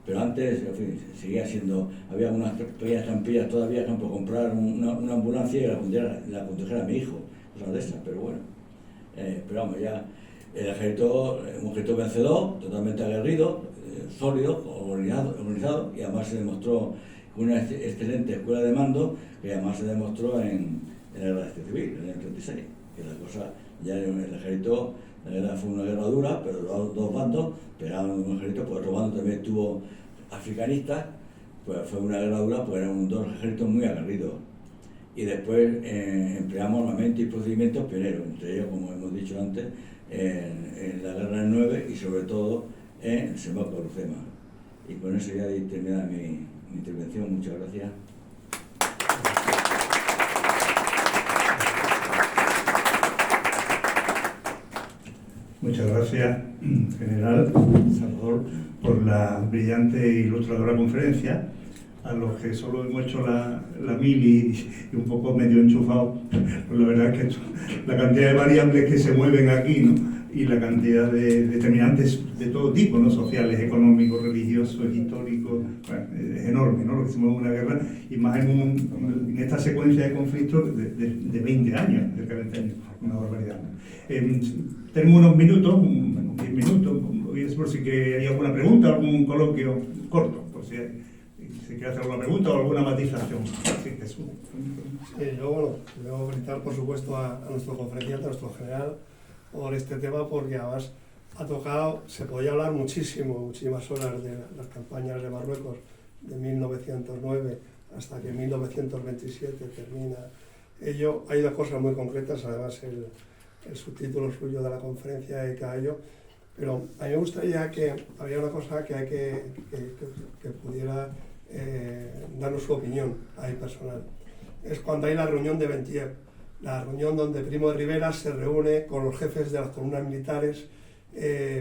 Pero antes, en fin, seguía siendo, había unas pequeñas trampillas todavía, por comprar una ambulancia y la condujera a mi hijo, cosas de esas, pero bueno. Pero vamos, ya el ejército, un ejército vencedor, totalmente aguerrido, sólido, organizado, y además se demostró una excelente escuela de mando, que además se demostró en la guerra civil, en el 36, que la cosa, ya en el ejército, la guerra fue una guerra dura, pero los dos bandos pegaban un ejército, pues otro bando también tuvo africanistas, pues fue una guerra dura, pues eran dos ejércitos muy aguerridos. y después empleamos armamento y procedimientos pioneros, entre ellos, como hemos dicho antes, en la guerra del 9 y sobre todo en el desembarco de Alhucemas. Y con eso ya termina mi intervención. Muchas gracias. Muchas gracias, general Salvador, por la brillante e ilustradora conferencia. A los que solo hemos hecho la mili y un poco medio enchufado, pues la verdad es que la cantidad de variables que se mueven aquí, ¿no? Y la cantidad de determinantes de todo tipo, ¿no? Sociales, económicos, religiosos, históricos, bueno, es enorme, ¿no? Lo que se mueve en una guerra, y más en esta secuencia de conflictos de 20 años, cerca de 20 años, una barbaridad, ¿no? Tenemos unos minutos, 10 minutos, por si que hay alguna pregunta, algún coloquio corto, por si quiere hacer alguna pregunta o alguna matización. Sí, Jesús. Sí, yo, debo felicitar, por supuesto, a nuestro conferenciante, a nuestro general, por este tema, porque además ha tocado, se podía hablar muchísimas horas de las campañas de Marruecos de 1909 hasta que en 1927 termina ello. Hay dos cosas muy concretas, además el subtítulo suyo de la conferencia dedica a ello, pero a mí me gustaría que había una cosa que hay que pudiera darnos su opinión ahí personal. Es cuando hay la reunión de Bentier, la reunión donde Primo de Rivera se reúne con los jefes de las columnas militares,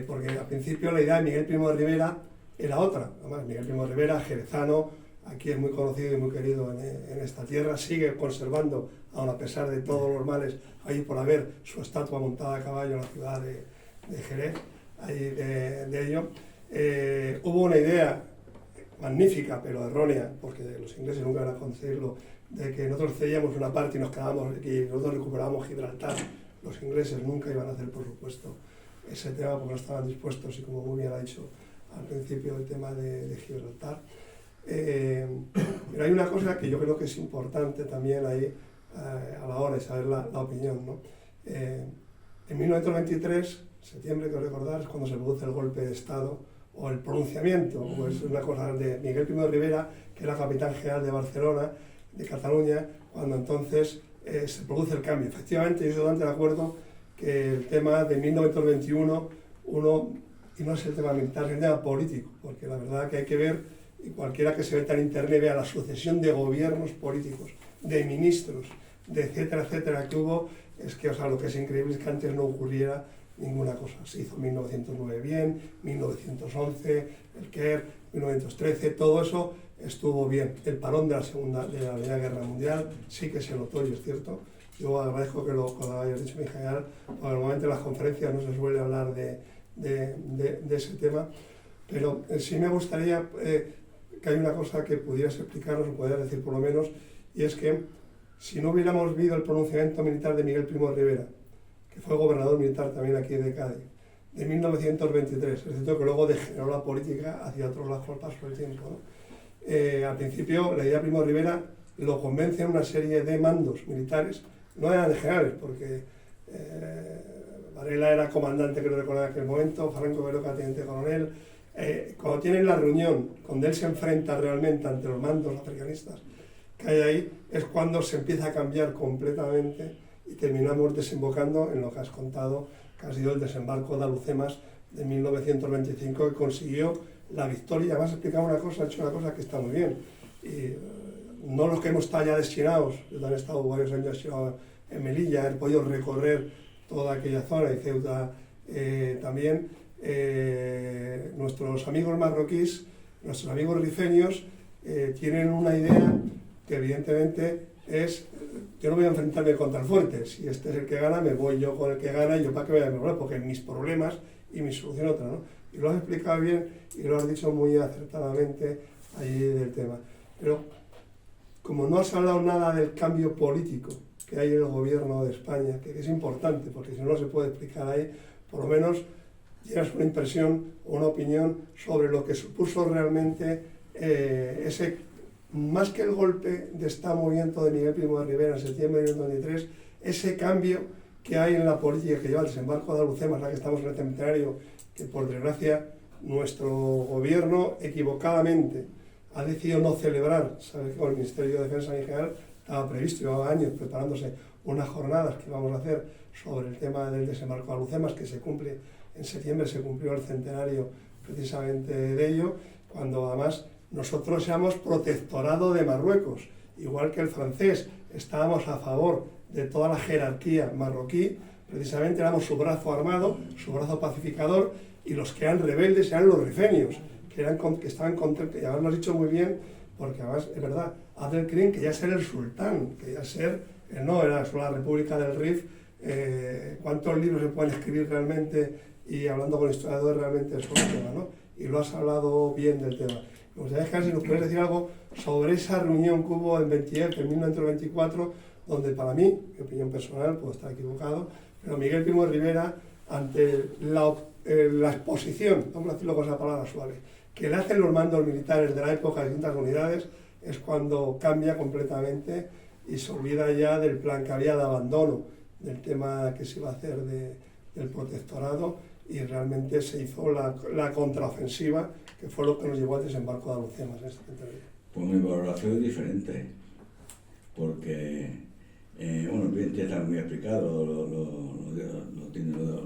porque al principio la idea de Miguel Primo de Rivera era otra. Además, Miguel Primo de Rivera, jerezano, aquí es muy conocido y muy querido en esta tierra, sigue conservando, aun a pesar de todos los males, ahí por haber su estatua montada a caballo en la ciudad de Jerez, ahí de ello. Hubo una idea magnífica, pero errónea, porque los ingleses nunca van a conseguirlo, de que nosotros cedíamos una parte y nos quedábamos, y nosotros recuperábamos Gibraltar. Los ingleses nunca iban a hacer, por supuesto, ese tema, porque no estaban dispuestos, y como muy bien ha dicho al principio, el tema de Gibraltar. Pero hay una cosa que yo creo que es importante también ahí, a la hora de saber la opinión, ¿no? En 1923, septiembre, que recordar, es cuando se produce el golpe de Estado, o el pronunciamiento, pues una cosa de Miguel Primo de Rivera, que era capitán general de Barcelona, de Cataluña, cuando entonces se produce el cambio. Efectivamente, yo estoy totalmente de acuerdo que el tema de 1921, y no es el tema militar, es el tema político, porque la verdad que hay que ver, y cualquiera que se meta en internet vea la sucesión de gobiernos políticos, de ministros, de etcétera, que hubo, es que, o sea, lo que es increíble es que antes no ocurriera ninguna cosa. Se hizo 1909 bien, 1911, el Caire, 1913, todo eso estuvo bien. El parón de la Primera Guerra Mundial sí que se notó, y es cierto. Yo agradezco que lo hayas dicho, mi general, porque normalmente en las conferencias no se suele hablar de ese tema, pero sí me gustaría que hay una cosa que pudieras explicarnos, o pudieras decir por lo menos, y es que si no hubiéramos visto el pronunciamiento militar de Miguel Primo de Rivera, que fue gobernador militar también aquí de Cádiz, de 1923, es cierto que luego degeneró la política hacia otros lados con el paso del tiempo, ¿no? Al principio la idea de Primo de Rivera lo convence en una serie de mandos militares, no eran de generales, porque Varela era comandante, creo recordar, en aquel momento, Franco Beroca, teniente coronel. Cuando tienen la reunión, cuando él se enfrenta realmente ante los mandos africanistas que hay ahí, es cuando se empieza a cambiar completamente y terminamos desembocando en lo que has contado, que ha sido el desembarco de Alhucemas de 1925, que consiguió la victoria. Y además explicaba una cosa, ha hecho una cosa que está muy bien. Y, no los que hemos estado ya destinados, yo también he estado varios años destinado en Melilla, he podido recorrer toda aquella zona y Ceuta también. Nuestros amigos marroquíes, nuestros amigos rifeños, tienen una idea que evidentemente es: yo no voy a enfrentarme contra el fuerte, si este es el que gana, me voy yo con el que gana, y yo para qué voy a mejorar, porque mis problemas y mi solución otra, ¿no? Y lo has explicado bien y lo has dicho muy acertadamente ahí del tema. Pero como no has hablado nada del cambio político que hay en el gobierno de España, que es importante, porque si no se puede explicar ahí, por lo menos tienes una impresión o una opinión sobre lo que supuso realmente ese, más que el golpe de este movimiento de Miguel Primo de Rivera en septiembre de 1923, ese cambio que hay en la política que lleva el desembarco de Alhucemas, la que estamos en el centenario, que por desgracia nuestro gobierno equivocadamente ha decidido no celebrar. Sabes que con el Ministerio de Defensa en general estaba previsto, llevaba años preparándose unas jornadas que íbamos a hacer sobre el tema del desembarco de Alhucemas, que se cumple en septiembre, se cumplió el centenario precisamente de ello, cuando además nosotros éramos protectorado de Marruecos, igual que el francés, estábamos a favor de toda la jerarquía marroquí, precisamente éramos su brazo armado, su brazo pacificador, y los que eran rebeldes eran los rifenios, que estaban contra, que además lo has dicho muy bien, porque además es verdad, Abdelkrim quería ser el sultán, quería ser, no era solo la República del Rif. ¿Cuántos libros se pueden escribir realmente? Y hablando con historiadores realmente sobre el tema, ¿no? Y lo has hablado bien del tema. Me gustaría dejar si nos puedes decir algo sobre esa reunión que hubo en 1924, donde para mí, mi opinión personal, puedo estar equivocado, pero Miguel Primo de Rivera, ante la exposición, vamos a decirlo con esa palabra suave, que le hacen los mandos militares de la época de distintas unidades, es cuando cambia completamente y se olvida ya del plan que había de abandono, del tema que se iba a hacer del protectorado, y realmente se hizo la contraofensiva, que fue lo que nos llevó al desembarco de Alhucemas en este centenario. Pues mi valoración es diferente, porque, bueno, bien está muy explicado,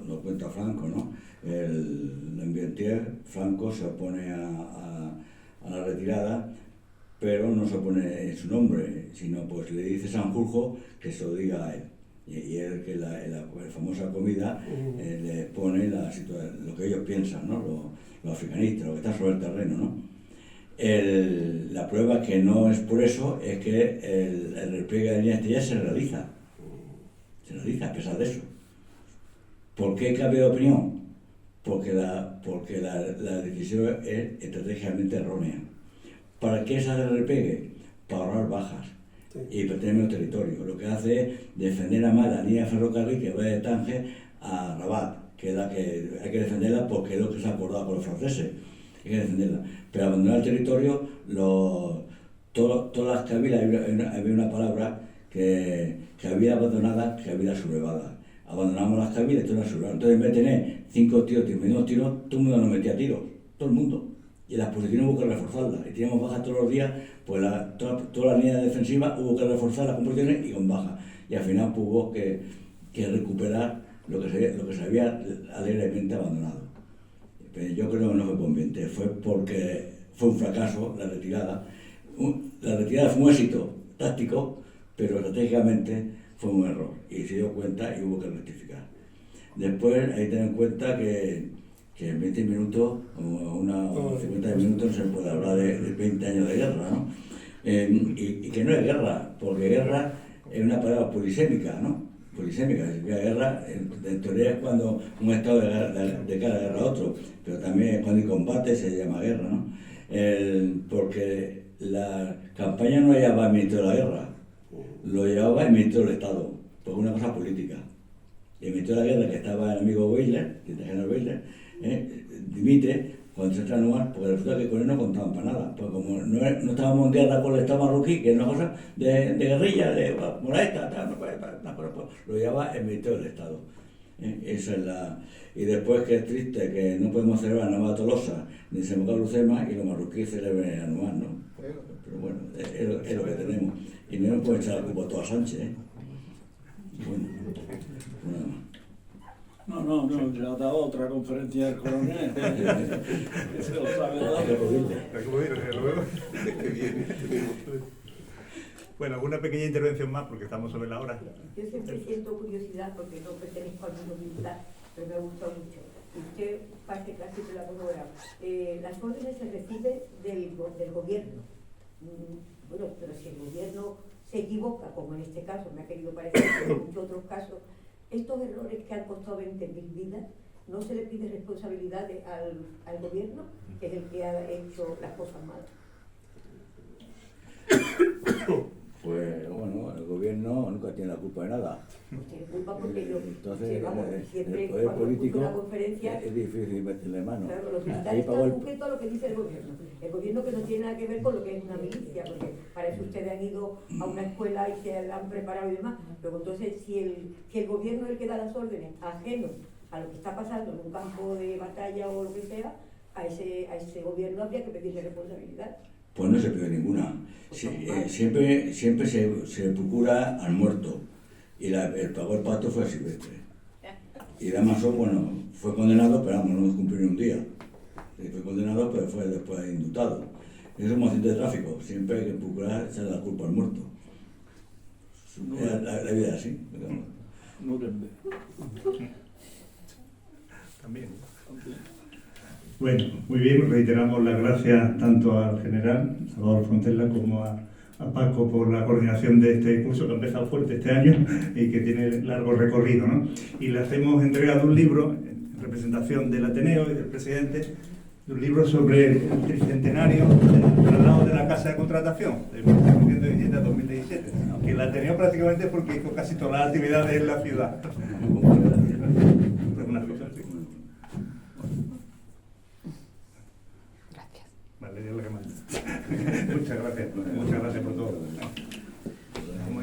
lo cuenta Franco, ¿no? El ambiente Franco se opone a la retirada, pero no se opone en su nombre, sino pues le dice Sanjurjo que se lo diga a él. Y él, que la famosa comida, le pone lo que ellos piensan, ¿no? Los africanistas, lo que está sobre el terreno, ¿no? La prueba que no es por eso es que el repliegue de línea estrella se realiza a pesar de eso. ¿Por qué cambia de opinión? Porque la decisión es estratégicamente errónea. ¿Para qué se hace el repliegue? Para ahorrar bajas y proteger el territorio. Lo que hace es defender a más la línea de ferrocarril que va de Tánger a Rabat, que es la que hay que defenderla porque es lo que se ha acordado con los franceses. Hay que defenderla. Pero abandonar el territorio, todas las cabilas, había una palabra que había abandonada, que había sublevada. Abandonamos las cabilas y todas las sublevadas. Entonces, en vez de tener 5 tiros, menos tiros, todo el mundo nos metía tiros, todo el mundo. Y las posiciones hubo que reforzarlas. Y teníamos bajas todos los días, pues toda la línea defensiva hubo que reforzar las posiciones y con bajas. Y al final pues, hubo que recuperar lo que se había alegremente abandonado. Pero yo creo que no fue conveniente, fue porque fue un fracaso la retirada. La retirada fue un éxito táctico, pero estratégicamente fue un error. Y se dio cuenta y hubo que rectificar. Después hay que tener en cuenta que en 20 minutos o 50 minutos no se puede hablar de 20 años de guerra, ¿no? Y que no es guerra, porque guerra es una palabra polisémica, ¿no? Polisémica, la guerra en teoría es cuando un estado declara guerra a otro, pero también cuando hay combate se llama guerra, ¿no? Porque la campaña no la llevaba el ministro de la guerra, lo llevaba el ministro del Estado, porque es una cosa política. Y el ministro de la guerra, que estaba el amigo Weiler, el general Weiler, dimite cuando se entra en lugar, porque resulta que con él no contaban para nada, pues como no estábamos en guerra con el Estado marroquí, que es una cosa de guerrilla, de moralista, lo llevaba el Ministerio del Estado. Esa es y después que es triste que no podemos celebrar Nueva Tolosa ni desembarco de Alhucemas y los marroquíes celebren el Anual, ¿no? Pero bueno, es lo que tenemos. Y no nos puede echar la culpa todo a Sánchez, ¿eh? Bueno, nada más. No, ya ha dado otra conferencia del coronel. Se lo sabe todo. Bueno, alguna pequeña intervención más, porque estamos sobre la hora. Yo siempre siento curiosidad, porque no pertenezco al mundo militar, pero me gusta mucho. Usted parte casi de la corona. Las órdenes se reciben del gobierno. Bueno, pero si el gobierno se equivoca, como en este caso me ha querido parecer, pero en muchos otros casos, estos errores que han costado 20.000 vidas, ¿no se le pide responsabilidad al gobierno, que es el que ha hecho las cosas mal? Pues bueno, el gobierno nunca tiene la culpa de nada. Pues tiene culpa porque yo, entonces, siempre el poder político una conferencia, es difícil meterle mano. Claro, los militares están sujetos a lo que dice el gobierno. El gobierno que no tiene nada que ver con lo que es una milicia, porque para eso ustedes han ido a una escuela y se han preparado y demás. Pero entonces, si el gobierno es el que da las órdenes, ajeno a lo que está pasando en un campo de batalla o lo que sea, a ese gobierno habría que pedirle responsabilidad. Pues no se pidió ninguna. Siempre se procura al muerto. Y el pagó el pacto fue a Silvestre. Y Damaso, bueno, fue condenado, pero vamos, no cumplió ni un día. Fue condenado, pero fue después indultado. Eso es un accidente de tráfico. Siempre hay que procurar echar la culpa al muerto. La vida es así. Nuremberg. También. Bueno, muy bien, reiteramos las gracias tanto al general Salvador Fontela como a Paco por la coordinación de este curso que ha empezado fuerte este año y que tiene largo recorrido, ¿no? Y les hemos entregado un libro en representación del Ateneo y del presidente, un libro sobre el tricentenario del traslado de la casa de contratación de 1917 a 2017, aunque el Ateneo prácticamente fue porque hizo casi todas las actividades en la ciudad. Algunas cosas así. Vale, es lo que manda. Muchas gracias por todo.